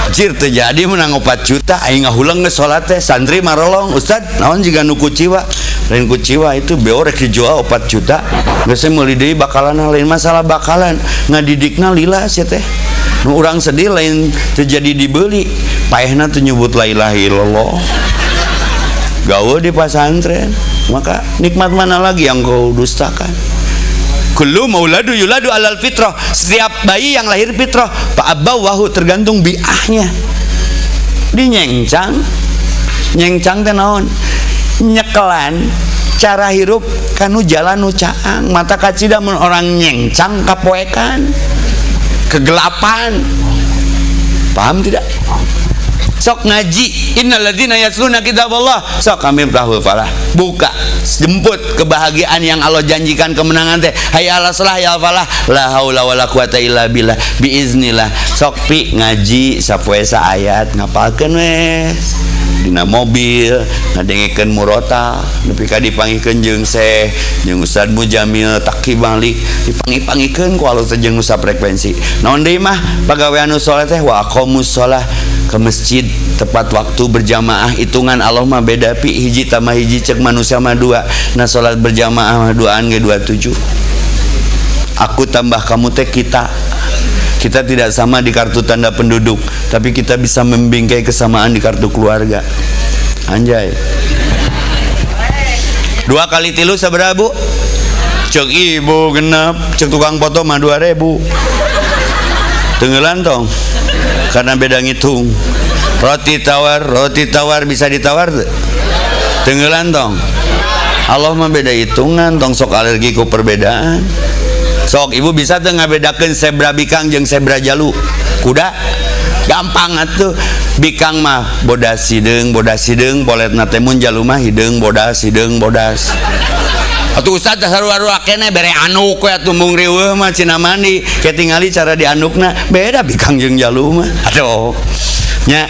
jir terjadi menang 4 juta aing ngahulang ke sholat teh santri marolong Ustad naon jiga nu kuciwa lain kuciwa itu beo rek dijual 4 juta geus meuli deui bakalan lain masalah bakalan ngadidikna lila sia teh nu urang sedih lain terjadi dibeli paehna teu nyebut la ilaha illallah gawe di pesantren, maka nikmat mana lagi yang kau dustakan? Kullu mauladu yuladu alal fitrah, setiap bayi yang lahir fitrah fa'abawahu, tergantung biahnya. Di nyencang teh naon? Nyekelan cara hirup kanu jalan nu caang, mata kacida mun orang nyencang kapoekan kegelapan. Paham tidak? Sok ngaji, innalladzina yasluna kitaballah, sok kami tahu falah, buka jemput kebahagiaan yang Allah janjikan, kemenangan teh hayya ala salah ya falah, la haula wala quwata illa billah, biiznillah. Sok pi ngaji sapoe sa ayat ngapalkeun wes dina mobil ngadengekeun murota nepi ka dipanggihkeun jeung Syekh jeung Ustaz Mujamil Taki balik dipanggih-panggihkeun ku alus jeung nusa frekuensi. Naon deui mah pagawean nu saleh teh wa aqamus shalah, ke masjid tepat waktu berjamaah, hitungan Allah mah beda pi, hiji tambah hiji cek manusia mah dua, nah salat berjamaah mah duaan ge 27. Aku tambah kamu teh kita tidak sama di kartu tanda penduduk, tapi kita bisa membingkai kesamaan di kartu keluarga. Anjay. 2 kali 3 sabaraha Bu? Cek ibu genep, cek tukang foto mah 2000. Tenggelan tong karena beda ngitung. Roti tawar bisa ditawar tuh? Tenggelan tong. Allah mah beda hitungan tong, sok alergi ku perbedaan. Sok ibu bisa tuh ngabedakeun zebra bikang jeung zebra jalu kuda? Gampang atuh. Bikang mah bodas hideung poletna teh mun jalu mah hideung bodas. Atuh Ustaz saru-aru akene bere anuk we atuh mung riweuh mah cina mandi ke tingali cara dianukna beda bikang jeung jalu mah. Aduh. Nya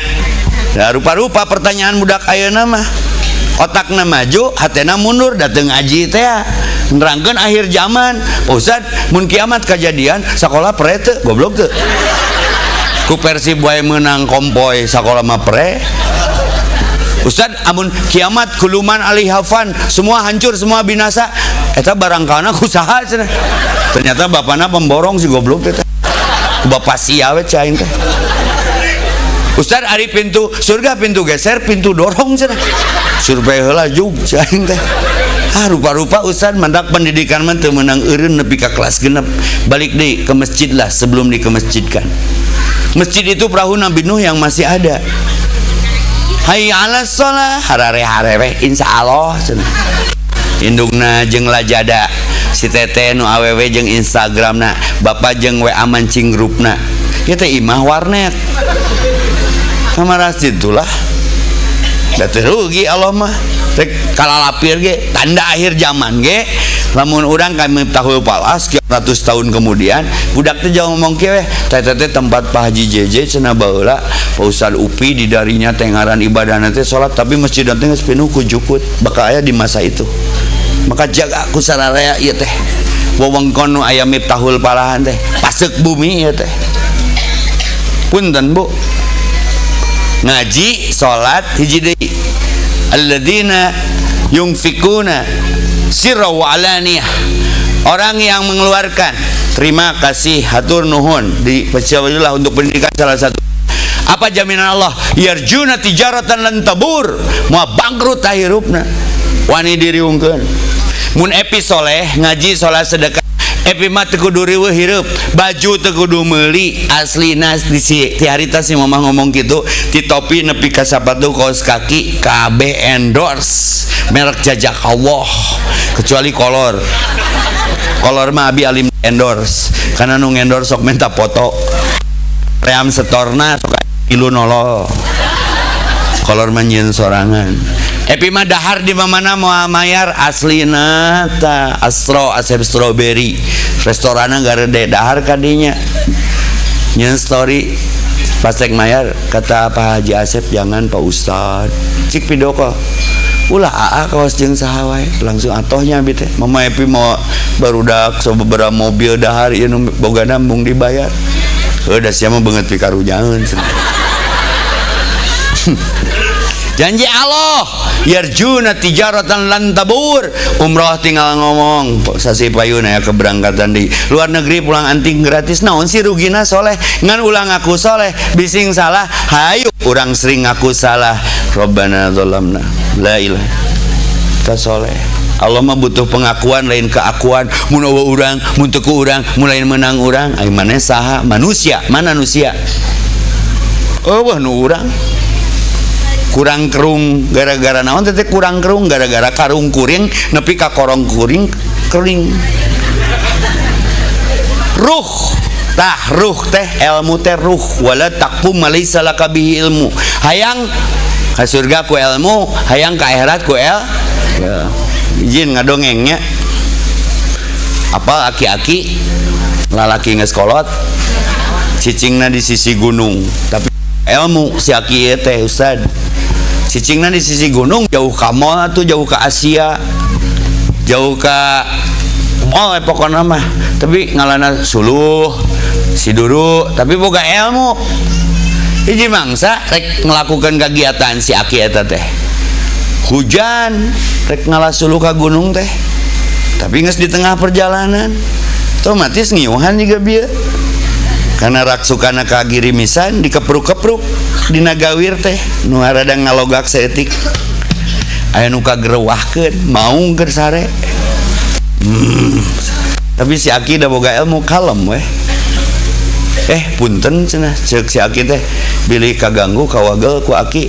rupa-rupa pertanyaan budak ayeuna mah otakna maju hatena mundur, dateng ngaji teh nerangkeun akhir zaman. Ustaz mun kiamat kejadian sakola pre teu goblok teu ku Persib wae menang kompoy sakola mah pre. Ustaz amun kiamat kuluman alihafan semua hancur semua binasa eta barangkana kusaha cenah. Ternyata bapana pemborong si goblok teh. Bapak sia we cai teh. Ustaz ari pintu surga pintu geser pintu dorong cenah. Survei heula jug cai teh. Rupa-rupa Ustaz mandak pendidikan mah teu meunang eureun nepi ka kelas genep. Balik deui ke masjid lah sebelum dikemasjidkan. Masjid itu perahu Nabi Nuh yang masih ada. Hayya 'alas shalah, harare-hare we insyaallah cenah. Indungna jeung lajada si teteh nu awewe jeung Instagramna, bapak jeung WA mancing grupna. Ieu teh imah warnet. Samaras itulah. Da teu rugi Allah mah. Rek kalalapir ge tanda akhir zaman ge. Lamun urang kami tahu palas 100 tahun kemudian budak teh jauh ngomong kieu teh tempat Pak Haji JJ cenah baheula Pak Ustaz Upi di darinya teh ngaran ibadahna teh salat tapi masjid teh geus penuh ku jukut bakal aya di masa itu. Maka jaga ku sararea ieu teh. Wewengkon nu aya Miftahul Palahan teh paseuk bumi ieu teh. Punten Bu. Ngaji salat hiji deui. Alladzina yunfikuna sirra wa alaniyah, orang yang mengeluarkan, terima kasih hatur nuhun dipercayalah untuk pendidikan salah satu. Apa jaminan Allah? Yarjuna tijaratan lan tabur, moal bangkrut tahirupna wani diriungkeun. Mun epi soleh ngaji salat sedekah epi mah teu kudu riweuh hirup, baju teu kudu meuli, aslina ti harita si mamah ngomong kitu, ti topi nepi ka sapatu kaos kaki kabeh endorse merek jajak Allah kecuali kolor mah abi alim endorse karena nu endorse sok minta foto ream setorna sok ilu nolol kolor mah nyeun sorangan. Epi mah dahar di mana mau mayar aslina ta Astro Asep Strawberry restoranna garede dahar kadinya nyeun story pas cek mayar kata Pak Haji Asep jangan Pak Ustad cik video call ulah aa kawas jeung saha wae langsung atohnya bi teh mama Epi mau barudak sababaraha mobil dahar ieu nu bogana mung dibayar da sia mah beungeut pikarujangeun janji Allah yarjuna tijaratan lan tabur. Umroh tinggal ngomong sasi payuna ya keberangkatan di luar negeri pulang anting gratis. Naon sih rugina soleh ngan ulang aku soleh bising salah hayu urang sering ngaku salah. Rabbana dzalamna la ilaha ta soleh. Allah mah butuh pengakuan lain keakuan. Mun eueuh urang mun teu ku urang mulai menang urang ai maneh saha manusia mana manusia eueuh nu urang kurang kerung gara-gara naon teh kurang kerung gara-gara karung kuring nepi ka korong kuring kering. Ruh tah ruh teh ilmu teh ruh wala taqfu malaisa laka bihi ilmu. Hayang ka surga ku ilmu, hayang ka akhirat ku ya. Izin ngadongengnya apa aki-aki lalaki geus kolot cicingna di sisi gunung tapi ilmu si aki teh ustad cicingna di sisi gunung jauh ka mall atuh jauh ka Asia jauh ka mall pokokna mah tapi ngalana suluh siduru tapi boga ilmu hiji mangsa rek ngelakukan kegiatan si aki eta teh hujan rek ngalasuluh ka gunung teh tapi geus di tengah perjalanan otomatis ngiuhan juga bieu karena raksukana kagirimisan dikepruk-kepruk dina gawir teh nu rada ngalogak saeutik aya nu kagerewahkeun maung keur sare tapi si aki da boga ilmu kalem weh punten cenah ceuk si aki teh bilih kaganggu kawagel ku aki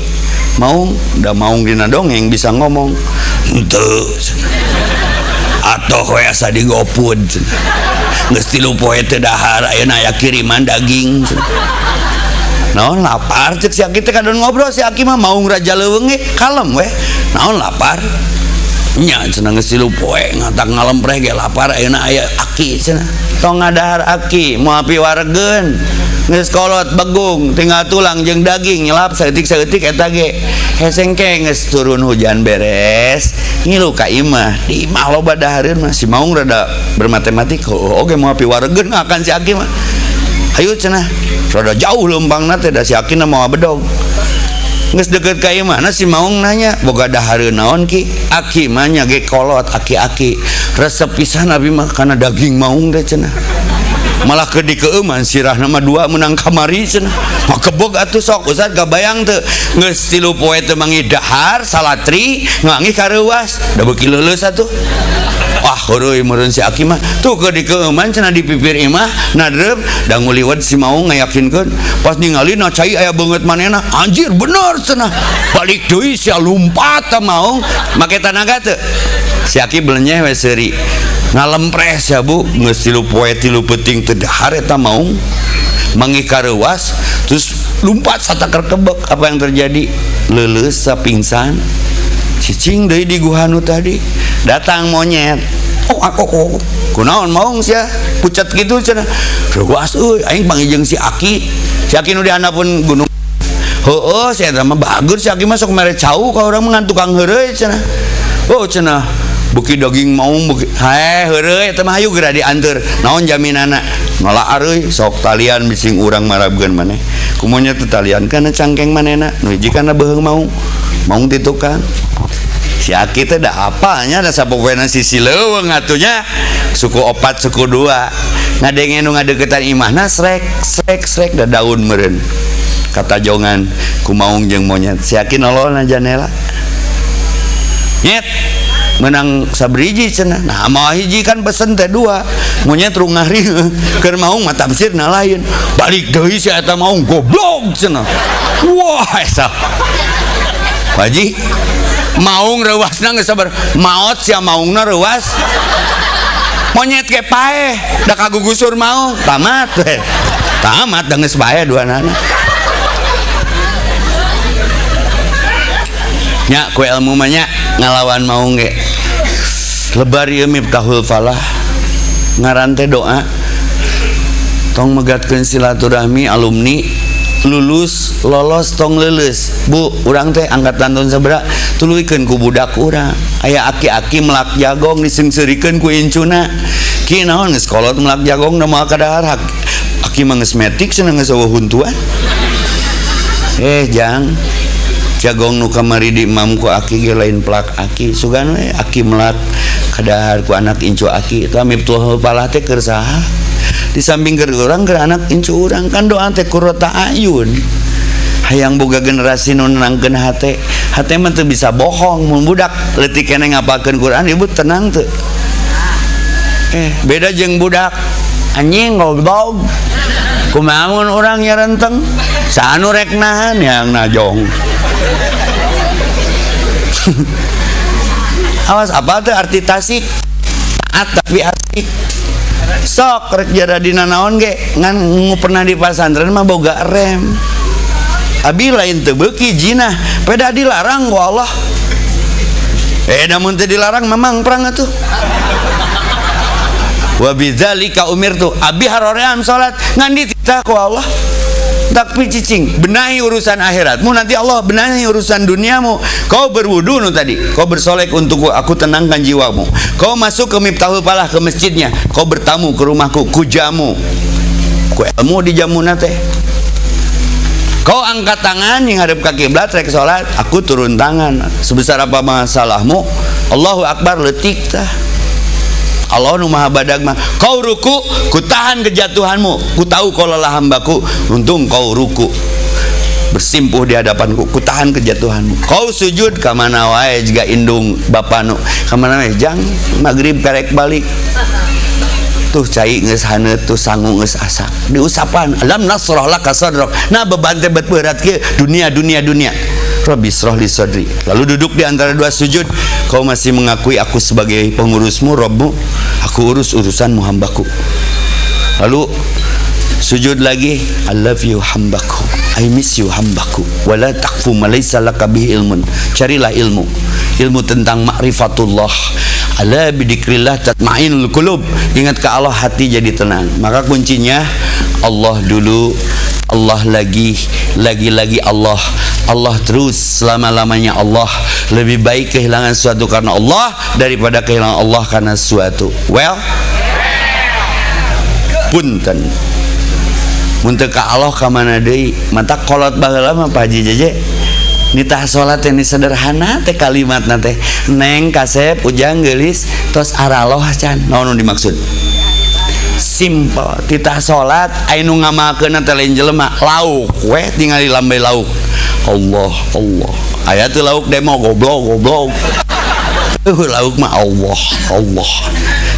maung da maung dina dongeng bisa ngomong henteu atoh we asa digopud geus 3 poe teu dahar ayeuna aya kiriman daging naon lapar ceuk si aki teh kadon ngobrol si aki mah maung raja leuweung ge kalem we naon lapar nya cenah geus 3 poe ngatak ngalempreh ge lapar ayeuna aya aki cenah tong ngadahar aki moal piwaregeun geus kolot begung tinggal tulang jeung daging nyelap saeutik-saeutik eta ge hesengke geus turun hujan beres ngilu ka imah di imah loba dahareun mah si maung rada bermatematik oge moal piwaregeun akan si aki mah hayu cenah rada jauh leumpangna teh da si akina moal bedog geus deukeut ka imah na si maung nanya boga dahareun naon ki aki mah nya ge kolot aki-aki resep pisan abi mah kana daging maung teh cenah malah ke dikeuman sirahna mah 2 menang kamari cenah mah kebog atuh sok ustad gabayang teu geus 3 poe teu mangi dahar salatri ngangi kareuwas da beuki leuleus atuh wah heureui meureun si aki mah tuh ke dikeuman cenah di pipir imah nadreup da nguliwet si maung ngayakinkeun pas ningali na cai aya beungeut manehna anjir bener cenah balik deui sia lumpat ta maung make tanaga teu si aki belenyeh we seuri ngalempreh sia bu geus 3 poe 3 peuting teu dahar eta maung mangi kareuwas terus lumpat satakar kebek apa yang terjadi leuleus sapingsan cicing deui di guhanu tadi datang monyet aku kunaon maung sia pucat gitu cenah reuas euy aing panggiejeung si aki nu di handapun gunung heueuh si eta mah bagus si aki mah sok mere cau ka urang mah ngan tukang heureuy cenah oh cenah beuki daging maung beuki heureuy eta mah hayu geura dianteur naon jaminana nolak areuy sok talian bising urang marabkeun maneh kumonya teh talian kana cangkeng manehna nu hiji kana beuheung maung ti tukang si aki teh da apanya da sapopena sisi leuweung atunya suku 4 suku 2 ngadenge nu ngadeuketan imahna srek da daun meureun katajongan ku maung jeung monyet si aki nolona janela nyet menang sabriji cenah nah mau hiji kan pesen teh 2 monyet rungari keur maung mah tafsirna lain balik deui si eta maung goblok cenah wah eta Haji maung reuasna geus sabar maot sia maungna reuas monyet ge paeh da kagugusur maung tamat da geus paeh duanana nya ku ilmu mah nya ngalawan maung ge lebar ieu miftahul falah ngaran teh doa tong megatkeun silaturahmi alumni lulus lolos tong leuleus bu urang teh angkatan tahun sabaraha tuluikeun ku budak urang aya aki-aki melak jagong diseungseurikeun ku incuna ki naon geus kolot melak jagong da moal kadahar aki mah geus metik cenah geus eueuh huntuan jang jagong nu kamari di imam ku aki ge lain pelak aki sugan we aki melat kadahar ku anak incu aki eta Miftahul Falah teh keur saha di samping keur urang keur anak incu urang kan doa teh Qurrata Ayun hayang boga generasi nu nenangkeun hate mah teu bisa bohong mun budak leutik keneh ngapalkeun Quran ibu tenang teu beda jeung budak anjing goblok kumaha mun urang nya renteng saanu rek nahan yang najong awas apa teh arti tasik taat tapi asik sok rek jara dina naon ge ngan pernah di pasantren mah boga rem abi lain teu beuki jinah peda dilarang ku Allah namun teu dilarang memang perang atuh wa bidzalika umirtu abi haroream salat ngan dititah ku Allah tapi cicing benahi urusan akhiratmu nanti Allah benahi urusan duniamu kau berwudu nu tadi kau bersolek untuk aku tenangkan jiwamu kau masuk ke Miftahul Falah ke masjidnya kau bertamu ke rumahku ku jamu ku ilmu di jamuna teh kau angkat tangan yang hadap ke kiblat rek salat aku turun tangan sebesar apa masalahmu Allahu Akbar letik tah Allah nu maha badag mah kau ruku ku tahan kejatuhanmu ku tahu kau lelah hambaku untung kau ruku bersimpuh di hadapanku ku tahan kejatuhanmu kau sujud ka mana wae jiga indung bapanu ka mana wae jang magrib karek balik tuh cai geus haneut tuh sangu geus asak diusapan alam nasrah laka sadrak nah beban teh berat kieu dunia Rabbi shrah li sadri lalu duduk di antara dua sujud kau masih mengakui aku sebagai pengurusmu Rabbu aku urus urusanmu hambaku lalu sujud lagi I love you hambaku I miss you hambaku wala taqfu ma laysa laka bihi ilmun carilah ilmu tentang ma'rifatullah ala bidzikrillah tatma'innul qulub ingat ke Allah hati jadi tenang maka kuncinya Allah dulu Allah lagi Allah terus selama-lamanya Allah lebih baik kehilangan sesuatu karena Allah daripada kehilangan Allah karena sesuatu punten muntah ka Allah ka mana deui mata kolot baheula mah Pak Haji Jeje nitah salat yang sederhana teh kalimatna teh neng kasep ujang geulis tos araloh can naon dimaksud simple titah salat anu ngamalkeun teh lain jelema lauk we tingali lambe lauk Allah aya teu lauk demo goblok lauk mah Allah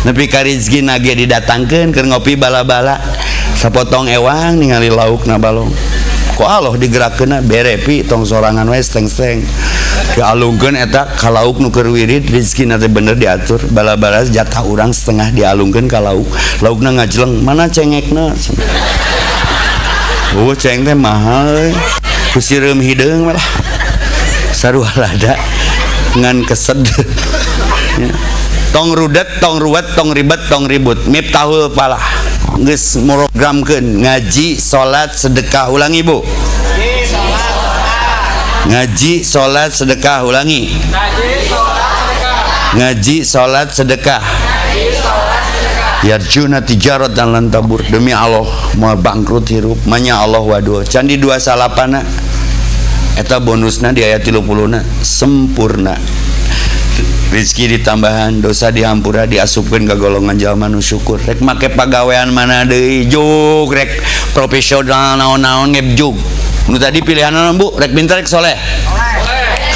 nepi ka rezekina ge didatangkeun keur ngopi bala-bala sapotong ewang ningali laukna balong ku Allah digerakkeunna berepi tong sorangan we steng-steng dialungkeun eta ka lauk nu keur wirid rezekina teh bener diatur bala-bala jatah urang setengah dialungkeun ka laukna ngajleng mana cengekna ceng teh mahal ku sireum hideung lah sarua lada ngan kesed tong rudet tong ruwet tong ribet tong ribut Miftahul Falah geus programkeun ngaji salat sedekah ulangi Bu ngaji salat sedekah ulangi ngaji salat sedekah yarjuna tijarat dan lantabur demi Allah mau bangkrut hirup manya Allah waduh candi 28 eta bonusna di ayat 30 sempurna rezeki ditambahan dosa dihampura diasupkeun ka golongan jalma nu syukur rek make pagawean mana deui jug rek profesional naon-naon ngebjug nu tadi pilihan naon Bu rek pinter rek soleh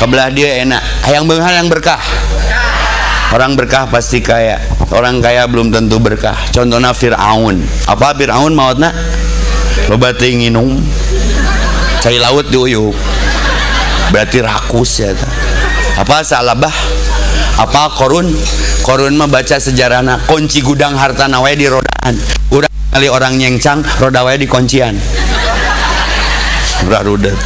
kabelah dia enak hayang beunghar yang berkah orang berkah pasti kaya orang kaya belum tentu berkah contohnya Fir'aun apa Fir'aun mautna loba teh nginum cai laut diuyuk berarti rakus ya apa Salabah apa Korun mah baca sejarahna kunci gudang hartana we di rodaan urang kali orang nyengcang roda we di kuncian rudet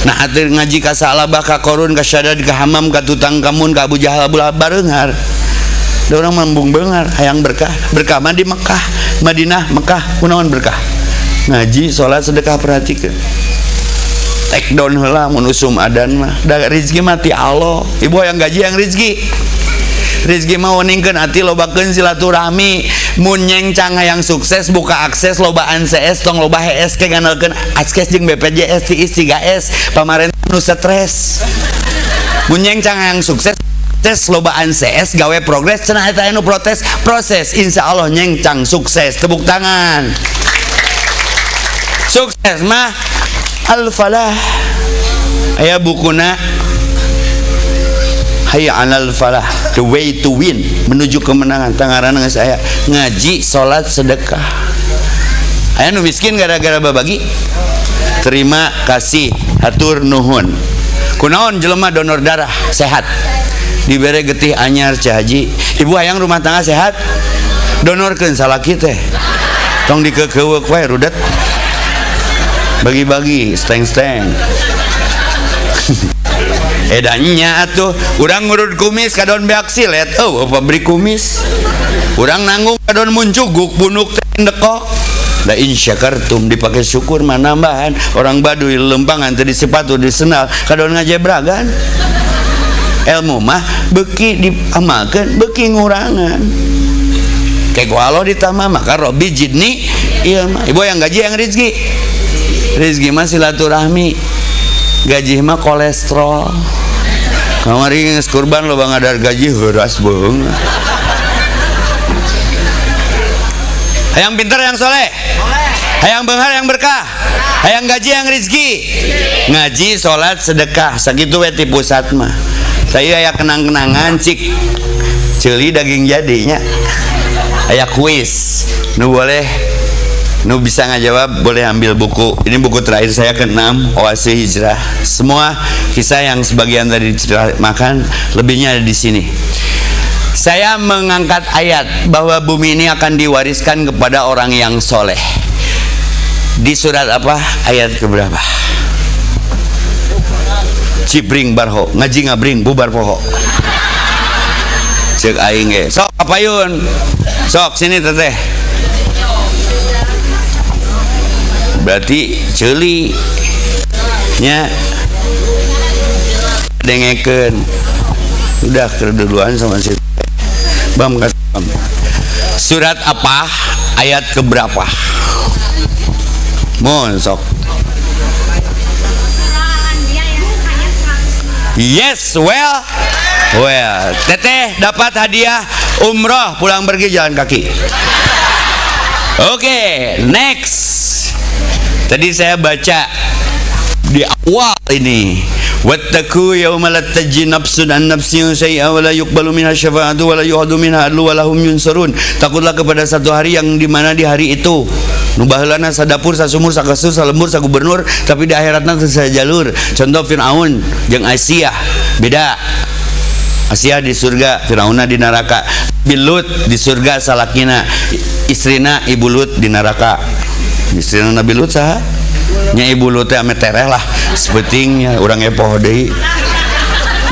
nah atur ngaji ka Salabah ka Korun ka Syadad ka Hamam ka Tutangkamun ka Abu Jahal beunghar da urang mambung beunghar hayang berkah mah di Mekah Madinah Mekah kunaon berkah ngaji salat sedekah perhatikeun take down heula mun usum adan mah da rezeki mah ti Allah ibu yang gaji yang rezeki Rizki mah weningkeun ati lobakeun silaturahmi. Mun nyengcang hayang sukses buka akses lobaan CS tong loba HS ke nganalkeun akses jeung BPJS tiis 3S pamarentah nu stres. Mun nyengcang hayang sukses tes lobaan CS gawe progres cenah eta anu protes proses insyaallah nyengcang sukses. Tepuk tangan. Sukses mah al-falah. Aya bukuna Hayya 'alal falah, the way to win, menuju kemenangan. Tangaran geus aya ngaji, salat, sedekah. Aya nu miskin gara-gara babagi. Terima kasih, hatur nuhun. Kunaon jelema donor darah sehat. Dibere getih anyar Cah Haji. Ibu hayang rumah tangga sehat. Donorkeun salaki teh. Tong dikeukeuweuk wae rudet. Bagi-bagi steng-steng. Edanya atuh urang ngurut kumis kadon beak silet. Oh, pabrik kumis. Urang nanggung kadon muncuguk bunuk teh dekok. Da insyakartum dipakai syukur mah nambahan. Orang Baduy lempangan tadi sepatu di sendal kadon ngajebragan. Ilmu mah beuki diamalkeun, beuki ngurangan. Kayak Allah ditambah maka Robi jidni ilmu. Ibu yang gaji yang rezeki. Rezeki mah silaturahmi. Gaji mah kolesterol. Kamari geus kurban loba ngadar gaji heuras beung. Hayang pinter yang soleh. Hayang beunghar yang berkah. Hayang gaji yang rezeki. Ngaji, salat, sedekah sakitu we ti pusat mah. Saya aya kenang-kenangan cik ceuli daging jadinya. Aya kuis. Nu boleh nu bisa ngajawab boleh ambil buku. Ini buku terakhir saya ke-6 Oase Hijrah. Semua kisah yang sebagian tadi makan lebihnya ada di sini. Saya mengangkat ayat bahwa bumi ini akan diwariskan kepada orang yang soleh. Di surat apa? Ayat keberapa? Cibring barho, ngaji ngabring bubar poho. Cek aing ge. Sok apayun. Sok sini teteh. Berarti ceuli nya dengekeun udah keduluan sama si bam kasam. Surat apa ayat keberapa? Mohon sok. Yes, well teteh dapat hadiah umroh pulang pergi jalan kaki. Oke, next. Tadi saya baca di awal ini, wattaqu yawma la tajzi nafsun an nafsin syai'a wa la yuqbalu minha syafa'atu wa la yu'adu minha adlu wa lahum yunsarun. Takutlah kepada satu hari yang dimana di hari itu nu baheulana sadapur sasumur sakasur salembur sagubernur tapi di akhiratna teu sajalur. Contoh Firaun jeung Asia beda. Asia di surga, Firaunna di neraka. Bilut di surga salakina, istrina Ibu Lut di neraka. Istrina Nabi Lut saha? Nya Ibu Lut teh ame tereh lah, sepentingnya urang epoh deui.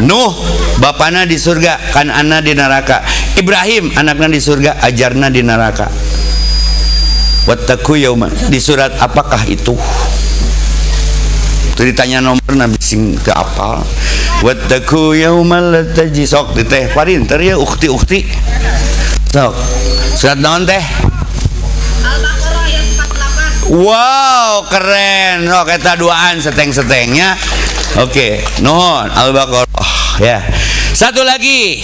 Nuh bapana di surga, Kan'ana di neraka. Ibrahim anakna di surga, ajarna di neraka. Wattaqu yauma, di surat apakah itu? Itu ditanya nomorna bising teu apal. Wattaqu yaumal tajzi sok teh parinter ya ukti-ukti. Sok. Surat naon teh? Al-Baqarah ayat 48. Wow, keren. Oh, kita duaan seteng-setengnya. Oke, nuhun Al-Baqarah ya. Satu lagi.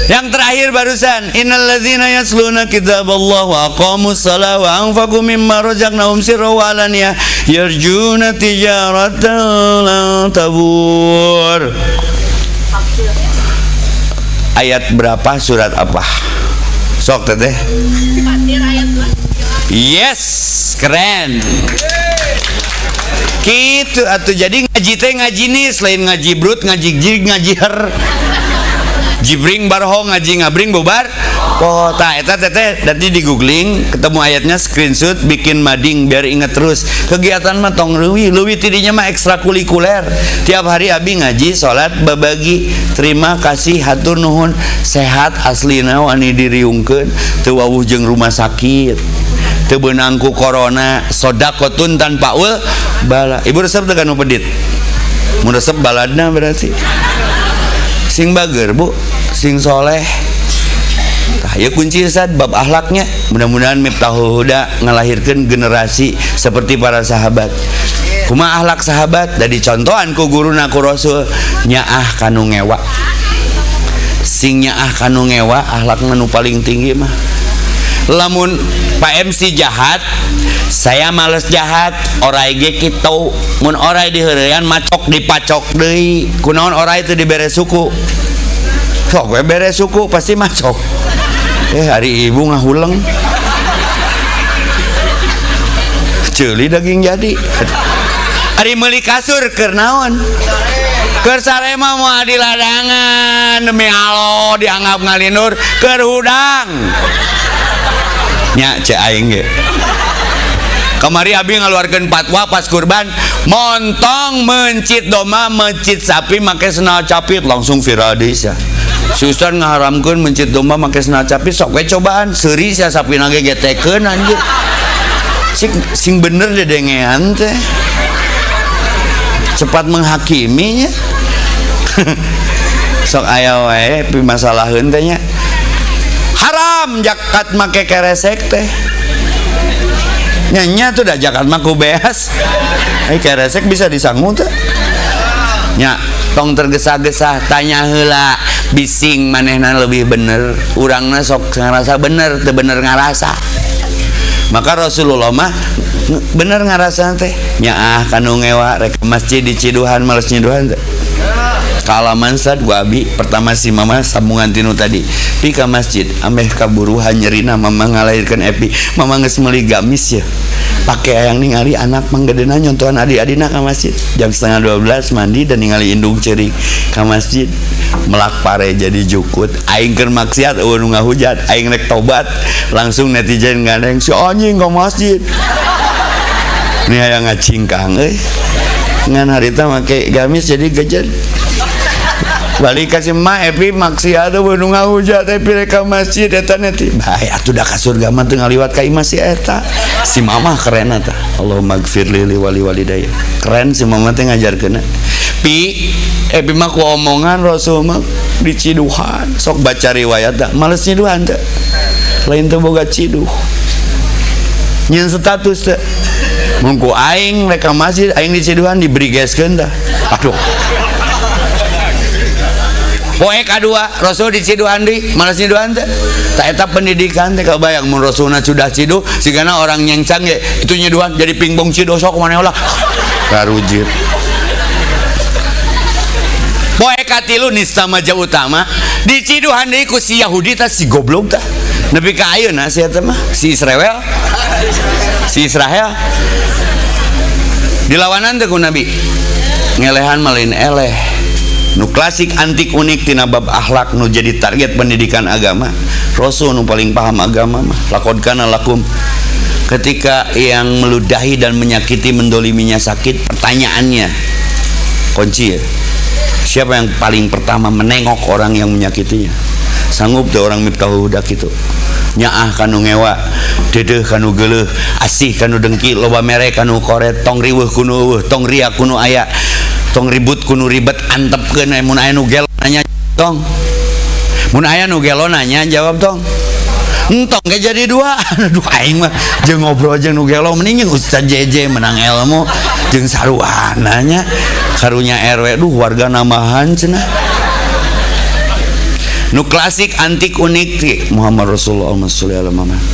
Yang terakhir barusan, innalladzina yasluna kitaballah wa aqamus shalah wa anfaqu mimma razaqnahum sirran wa alaniyah yarjuna tijaratan lan tabur. Ayat berapa, surat apa? Sok teteh. Fatir ayat 2. Yes, keren. Gitu atuh. Jadi ngaji teh ngaji nih selain ngaji brut, ngaji jig, ngaji her. Jibring barho ngaji ngabring bubar. Oh, tah eta teteh nanti di googling ketemu ayatnya screenshot bikin mading biar inget terus. Kegiatan mah tong leuwih tidinya mah ekstrakurikuler. Tiap hari abi ngaji, salat, babagi, terima kasih, hatur nuhun, sehat aslina wani diriungkeun, teu wawuh jeung rumah sakit. Teu beunang ku corona, sodaqotun tanpa ul bala. Ibu resep teh kanu pedit. Mun resep baladna berarti sing bager, Bu. sing soleh. Tah ya kunci sad bab akhlaknya. Mudah-mudahan Miftahul Huda ngelahirkan generasi seperti para sahabat. Kumaha akhlak sahabat da dicontohan ku guruna ku Rasul, nyaah kanu ngewa. Sing nyaah kanu ngewa akhlakna nu paling tinggi mah. Lamun Pak MC jahat, saya males jahat, orai ge kitu. Mun orai diheurean macok dipacok deui. Kunaon orai teu dibere suku. Sok we bere suku pasti macok. Hari ibu ngahuleng. Ceuli daging jadi. Ari meuli kasur keur naon? Keur sarema moal di ladangan demi Allah dianggap ngalinur keur hudang. Nya cek aing ge. Kamari abi ngaluarkeun fatwa pas kurban, montong mencit domba, mencit sapi make sendal capit langsung viral deui sia. Suster ngaharamkeun mencit domba make sendal capit, sok we cobaan seuri sia sapina ge getekeun anjir. Sing bener dedengean teh. Cepat menghakiminya. Sok aya wae pi masalaheun teh nya. Haram jakat make keresek teh. Nya tuh dah jakat mah ku beas. Keresek bisa disangu teh. Nya tong tergesa-gesa tanya heula bising manehna lebih bener, urangna sok ngarasa bener teu bener ngarasa. Maka Rasulullah mah bener ngarasa teh nyaah kanu ngewa rek masjid di Ciduhan males nyiduhan teh. Kalaman sad gua abi pertama si mama sambungan tinu tadi pi ka masjid ameh kaburuhan nyerina mama ngalahirkeun Epi, mama geus meuli gamis ya pake hayang ningali anak manggedena nyontohan adik-adina ka masjid jam 11:30 mandi dan ningali indung ceurik ka masjid melak pare jadi jukut aing keur maksiat eueuh nu ngahujat aing rek tobat langsung netizen gandeng si anjing ka masjid ini hayang ngacingkang euy ngan harita make gamis jadi gejen balik kasih mah Epi maksiat eueuh nu ngahujat Epi rek ka masjid eta nanti bae atuh da ka surga mah teu ngaliwat ka imah si eta si mama keren eta Allahumma gfirli li wali walidayya keren si mama teh ngajarkeun pi Epi mah ku omongan Rasul mah di Ciduhan sok baca riwayat da males nyiduhan teh lain teu boga ciduh nyeun status teh mun ku aing rek ka masjid aing di Ciduhan dibrigeskeun tah aduh. Poe kadua Rasul di Ciduhan deui malas nyiduhan teh tak eta pendidikan teh kabayang mun Rasulna sudah ciduh sigana orang nyengsang ge itu nyiduhan jadi pingbong ciduh sok maneh ulah karujit. Poe katilu nista maja utama di Ciduhan deui ku si Yahudi tah si goblok tah nepi ka ayeuna si eta mah si Israel dilawanan teh ku Nabi ngelehan malin eleh. Nu klasik antik unik tina bab akhlak nu jadi target pendidikan agama. Rasul nu paling paham agama mah laqad kana lakum. Ketika yang meludahi dan menyakiti mendoliminya sakit, pertanyaannya kunci ya. Siapa yang paling pertama menengok orang yang menyakitinya? Sanggup tuh orang Miftahul Huda kitu. Nyaah kanu ngewa, dedeh kanu geuleuh, asih kanu dengki, loba mere kanu koret, tong riweuh kunu eueuh, tong ria kunu aya. Tong ribut kuno ribet antepkeun mun aya nu gelo nanya tong mun aya nu gelo nanya jawab tong entong ge jadi dua aduh aing mah jeung ngobrol jeung nu gelo mending Ustaz JJ menang ilmu jeung saruana nya karunya RW duh warga namahan cenah nu klasik antik unik ti Muhammad Rasulullah sallallahu alaihi wasallam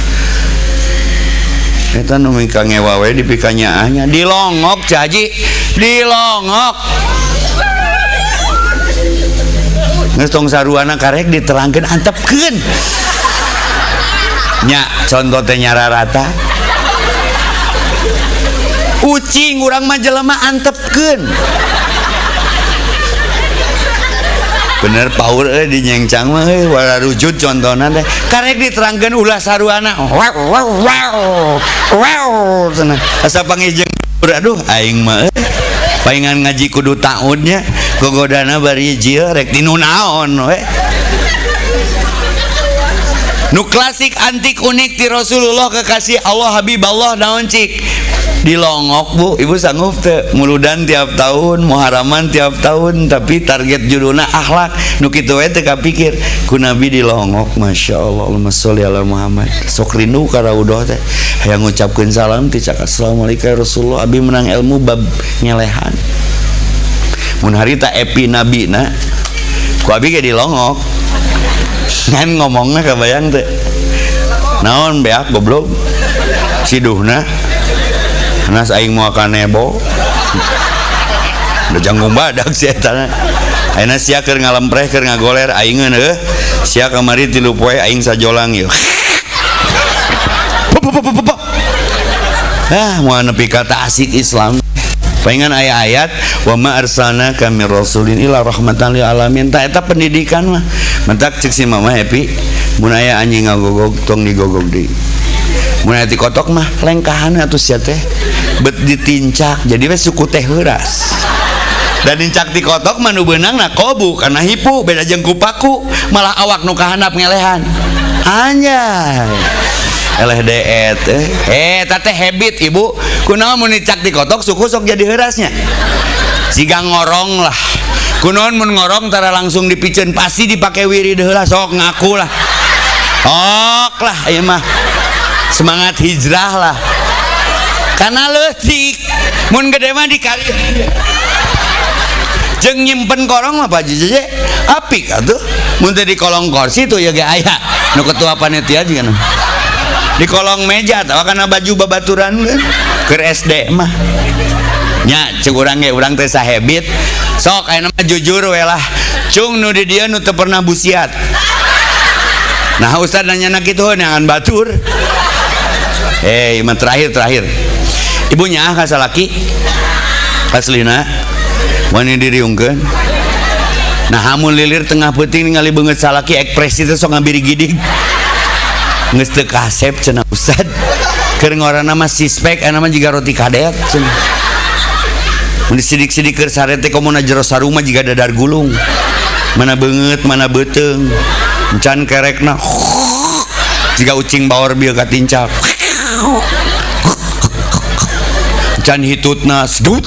eta nu mika ngewa we di pikanyaahnya dilongok caji dilongok geus tong saruana karek diterangkeun antepkeun nya contoh teh nyararata ucing urang mah jelema antepkeun bener paur di nyengcang mah wala rujud contohna teh karek diterangkeun ulah saruana wow cenah asa pangijeng aduh aing mah paingan ngaji kudu taunnya gogodana bari jieu rek tinu naon we nu klasik antik unik ti Rasulullah kekasih Allah Habib Allah naon cik Dilongok Bu, ibu sanggup teu muludan tiap tahun, muharaman tiap tahun, tapi target judulna akhlak nu kitu we teu kapikir ku nabi dilongok. Masya Allah, Allahumma sholli ala Muhammad. Sok rindu ka raudah teh hayang ngucapkeun salam ti cak assalamualaikum ya Rasulullah, abi menang ilmu bab ngelehan. Mun harita epi nabi na ku abi ge dilongok ngan ngomongna kabayang teu naon beak goblok siduhna anas aing moal kanebo udah janggung badak si eta ayeuna sia keur ngalempreh keur ngagoler aing ngeuh sia kamari 3 poe aing sajolang yeuh moal nepi ka asik Islam. Palingan ayat-ayat wa ma arsalnaka mir rasulin illa rahmatan lil alamin. Ta eta pendidikan mah. Mentak cek si mama happy. Mun aya anjing ngagogog tong digogog deui. Mun aya ti kotok mah lengkahan atuh sia teh. Bet ditincak jadi we suku teh heuras. Dan dincak ti kotok mah nu beunangna kobu kana hipu beda jeung ku paku malah awak nu kahandap ngelehan. Anjay. Eleh deet teh habit ibu kunaon mun dicak di kotok suku sok jadi heurasnya siga ngorong lah kunaon mun ngorong tara langsung dipikeun pasti dipake wirid heula sok ngaku lah ok lah ieu mah semangat hijrah lah karena leutik mun gede mah dikali jeung nyimpen korong mah Pak Jeje apik atuh mun teh di kolong kursi tuh ya ge aya nu ketua panitia juga di kolong meja atau karena baju babaturan kan ke SD mah nya cek urang ge urang teh sahabit sok aya nama jujur we lah cung nu di dieu nu teu pernah busiat nah ustad nanya na kitu neangan batur iman terakhir ibunya ka salaki aslina wani diriungkeun nah hamun lilir tengah peuting ningali beungeut salaki ekspresi teh sok ngabiri gidig geus teu kasep cenah ustad keur ngorana mah sispek aya mah jiga roti kadet cenah mun sidik-sidik keur sarete komona jero saruma jiga dadar gulung mana beungeut mana beuteung encan kerekna jiga ucing baor bieu katincak encan hitutna sedut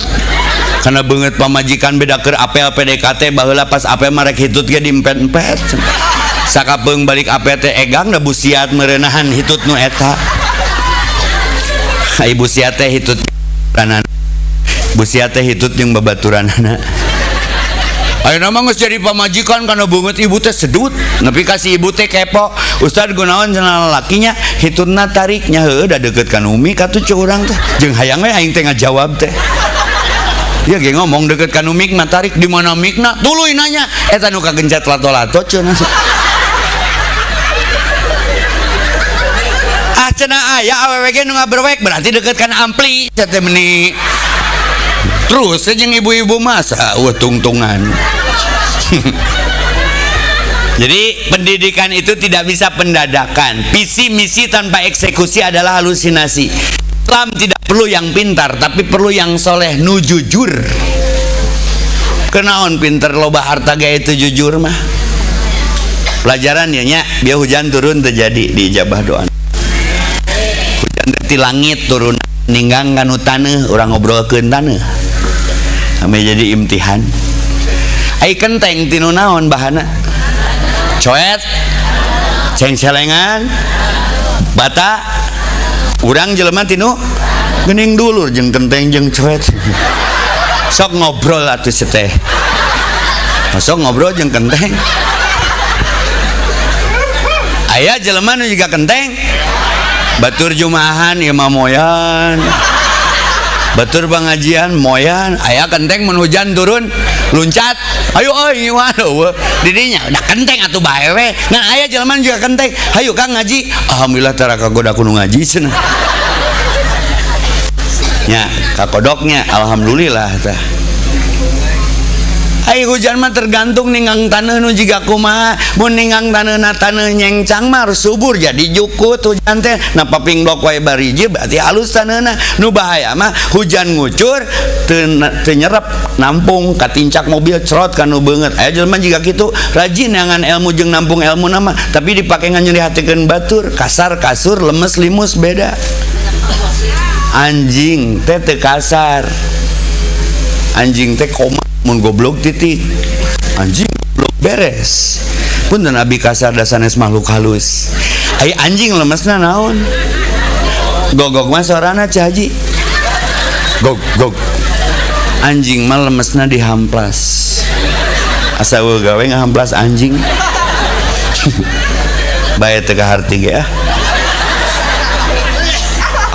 kana beungeut pamajikan beda keur apel PDKT baheula pas apel mah rek hitut ge diempet-empet sakapeung balik APT egang da busiat meurenahan hitut nu eta ibu siat teh hitut ranana busiat teh hitut jeung babaturanana ayeuna mah geus jadi pamajikan kana beungeut ibu teh sedut nepi ka si ibu teh kepo ustad gunaon cenah lalakinya hitutna tariknya heueuh da deukeut ka Umi katuh cu urang teh jeung hayang we aing teh ngajawab teh dia ge ngomong deukeut ka mik mah tarik di mana mikna tuluy nanya eta nu kagencet lato-lato cenah cenah aya awewe ge nu ngaberwek berarti deket kan ampli teh meni terus jeung ibu-ibu masa tungtungan jadi pendidikan itu tidak bisa pendadakan visi misi tanpa eksekusi adalah halusinasi Islam tidak perlu yang pintar tapi perlu yang soleh nu jujur kenaon pinter loba harta gaya itu jujur mah pelajaran ya nya biar hujan turun terjadi di ijabah doa di langit turun ninggang kanu taneuh urang ngobrolkeun taneuh ame jadi imtihan ai kenteng tinu naon bahana coet ceng-celengan bata urang jelema tinu geuning dulur jeung kenteng jeung coet sok ngobrol atuh teh sok ngobrol jeung kenteng aya jelema nu juga kenteng batur jumahan imam moyan batur pengajian moyan aya kenteng mun hujan turun luncat ayo euy waduh didinya udah kenteng atuh bae we ngan aya jelema juga kenteng hayu Kang ngaji alhamdulillah tara kagoda kudu ngaji cenah nya kakodoknya alhamdulillah tah ai hujan mah tergantung ningang taneuh nu jiga kumaha mun ningang taneuna taneuh nyengcang mah harus subur jadi jukut hujan teh na paping blok wae bariji berarti halus taneuna nu bahaya mah hujan ngucur teu nyerep nampung katincak mobil cerot kanu beungeut aya jelema jiga kitu rajin neangan ilmu jeung nampung ilmu nama tapi dipake nganyerihatikeun batur kasar kasur lemes limus beda anjing teh teu kasar, anjing teh koma mun goblok titik, anjing goblok beres. Punten abi kasar da sanes makhluk halus. Ai anjing lemesna naon? Gogog mah sorana Ci Haji. Gog gog. Anjing mah lemesna dihamplas. Asa gawe ngahamplas anjing. Bae teu kaharti ge ah.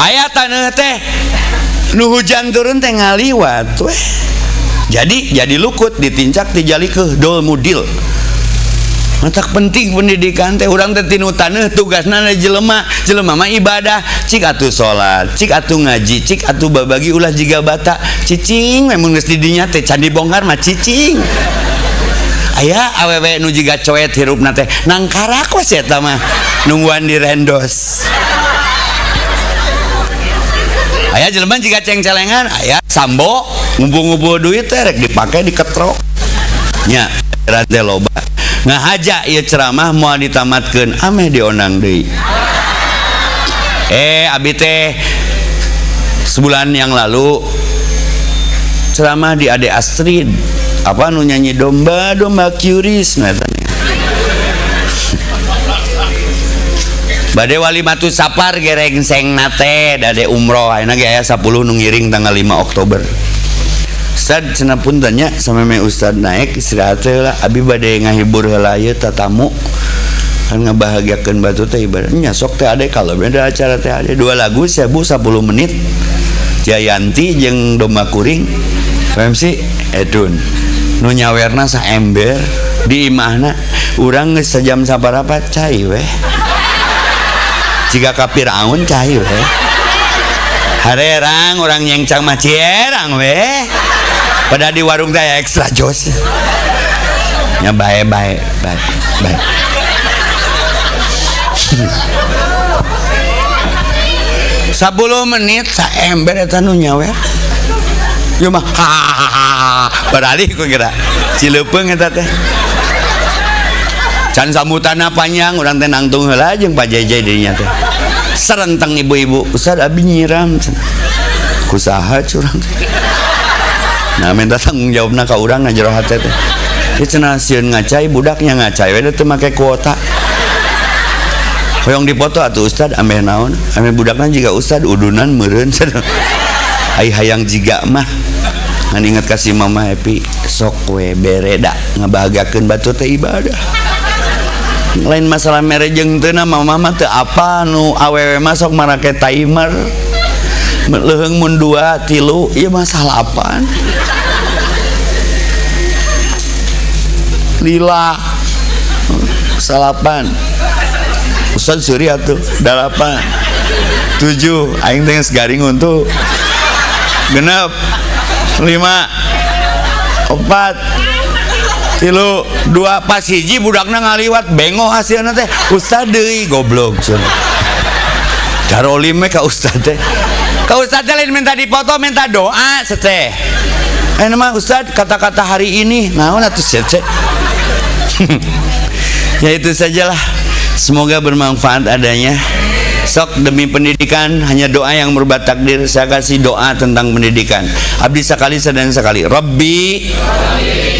Aya taneuh teh nu hujan turun teh ngaliwat weh. Jadi lukut ditincak tijalikeun dol mudil. Matak penting pendidikan teh urang teh tinu taneuh tugasna jelema mah ibadah, cik atuh salat, cik atuh ngaji, cik atuh babagi ulah jiga bata, cicing memang geus di dinya teh can dibongkar mah cicing. Aya awewe nu jiga coet hirupna teh nangkarak we eta mah nungguan direndos. Aya jelema jiga ceng-celengan, aya sambo ngumpul-ngumpul duit teh rek dipake diketrok. Nya rada loba. Ngahaja ieu ceramah moal ditamatkeun ameh dionang deui. Abi teh sebulan yang lalu ceramah di Ade Astrid, apa nu nyanyi domba curious ngatanya. Bade Walimatus Safar gereng seng nate dade umroh ayeuna ge aya 10 nu ngiring tanggal 5 Oktober. Ustad cenah puntennya sama me Ustad naik istirahat lah abi bade ngahibur heula ieu tatamu kan ngabahagiakeun batu teh ibadahnya sok teh ade kalau beda acara teh ade 2 lagu 10 menit Jayanti jeung domba kuring MC Edun nu nyawerna saember di imahna urang geus sajam sabaraha cai weh jiga ka Firaun cai weh harerang urang nyengcang mah cierang weh pada di warung teh ekstra jos nya bae 10 menit saember eta nu nyawer ieu mah beralih ku kira Cileupeung eta teh can sambutanna panjang urang teh nangtung heula jeung Pak Jejej dinya teh sarenteng ibu-ibu Ustad abi nyiram kusaha curang teh. Nah minta tanggung jawabna ka urang na jero hate teh. Ieu cenah sieun ngacai budaknya ngacai we teu make kuota. Hoyong dipoto atuh Ustad ameh naon? Ameh budakna jiga Ustad udunan meureun. Ai hayang jiga mah. Ngan inget kasih Mama Happy sok we bereda ngabahagiakeun batu teh ibadah. Lain masalah mere jeung teu na mama mah teu apa nu awewe mah sok marake timer. Leuheung mun 2 3 ieu mah salapan. Lila salapan Ustad Suri atuh 8 7 aing teh garing untuk 6 5 4 3 2 pas hiji budakna ngaliwat bengo hasilna teh Ustad deui goblok cenah darolim ka Ustad teh ka Ustad teh lain minta dipoto minta doa seteh nama Ustad kata-kata hari ini naon atuh seteh. Ya itu sajalah, semoga bermanfaat adanya. Sok demi pendidikan hanya doa yang merubah takdir. Saya kasih doa tentang pendidikan. Abdi sekali dan sekali. Rabbi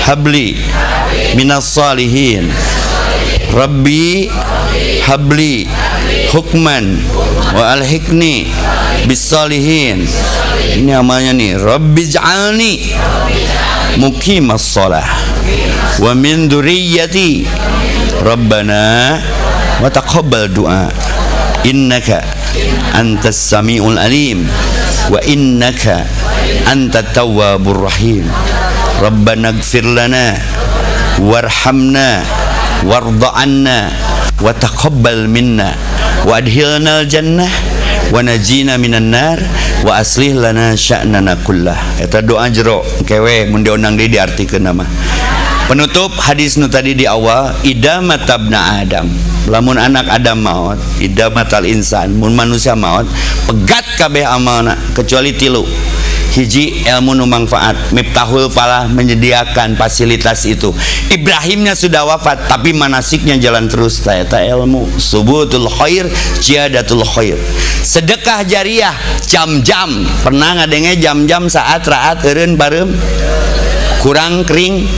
habli minas salihin. Rabbi habli hukman wa alhikni bis salihin. Ini amalnya nih. Rabbi ja'alni muqimas shalah wa min dzurriyyati Rabbana wa taqabbal du'a innaka antas samiul alim wa innaka antat tawwabur rahim Rabbana ighfir lana warhamna warda anna wa taqabbal minna wa adkhilna al jannah wa najina minan nar wa aslih lana sya'nana kullah. Eta doa jero kewe mun diundang deui diartikeun nama. Penutup hadis nu tadi di awal, idamat tabna Adam. Lamun anak Adam maot, idamatal insan, mun manusia maot, pegat kabeh amalna kecuali 3. hiji ilmu nu manfaat. Miftahul Falah menyediakan fasilitas itu. Ibrahimnya sudah wafat tapi manasiknya jalan terus. Eta ilmu. Subutul khair, jihadatul khair. Sedekah jariah, jam-jam. Pernah ngadenge jam-jam saat raat eureun bareum kurang kering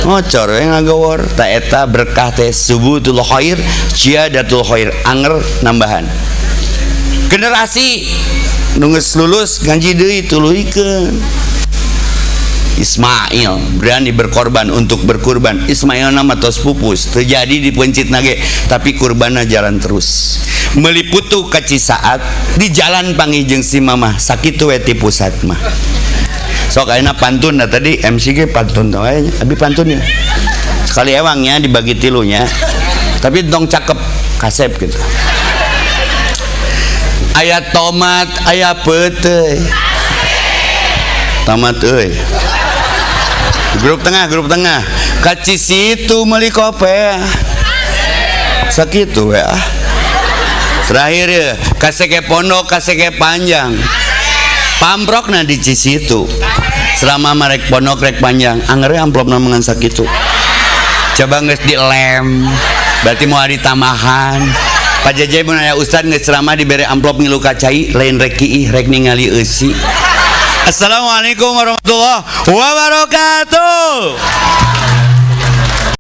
ngocor yang ngagawar. Ta eta berkah teh subutul khair, jihadatul khair, anger nambahan. Generasi nunggus lulus ngaji deui tuluikeun. Ismail berani berkorban untuk berkurban. Ismail nama tos pupus terjadi di pencit nage tapi kurbannya jalan terus. Meliputu kaci saat di jalan panggih jeung si mamah sakitu we ti pusat mah. Sok ayeuna pantun nah tadi MCG pantun tau aya abi pantun ya. Sekali ewangnya dibagi tilunya. Tapi dong cakep kasep gitu. Aya tomat, aya peuteuy. Tomat euy. Grup tengah. Kaci situ meuli kope. Sakitu ya. Terakhir ya, kaseke pondok, kaseke panjang. Pamprokna di Cisitu. Selama marek pondok rek panjang, angere amplopna mengan sakitu. Coba geus dilem. Berarti mau ada tamahan. Pak Jajai mun aya ustad geus ceramah dibere amplop ngilu kacai, lain rek kiih rek ningali eusi. Assalamualaikum warahmatullahi wabarakatuh.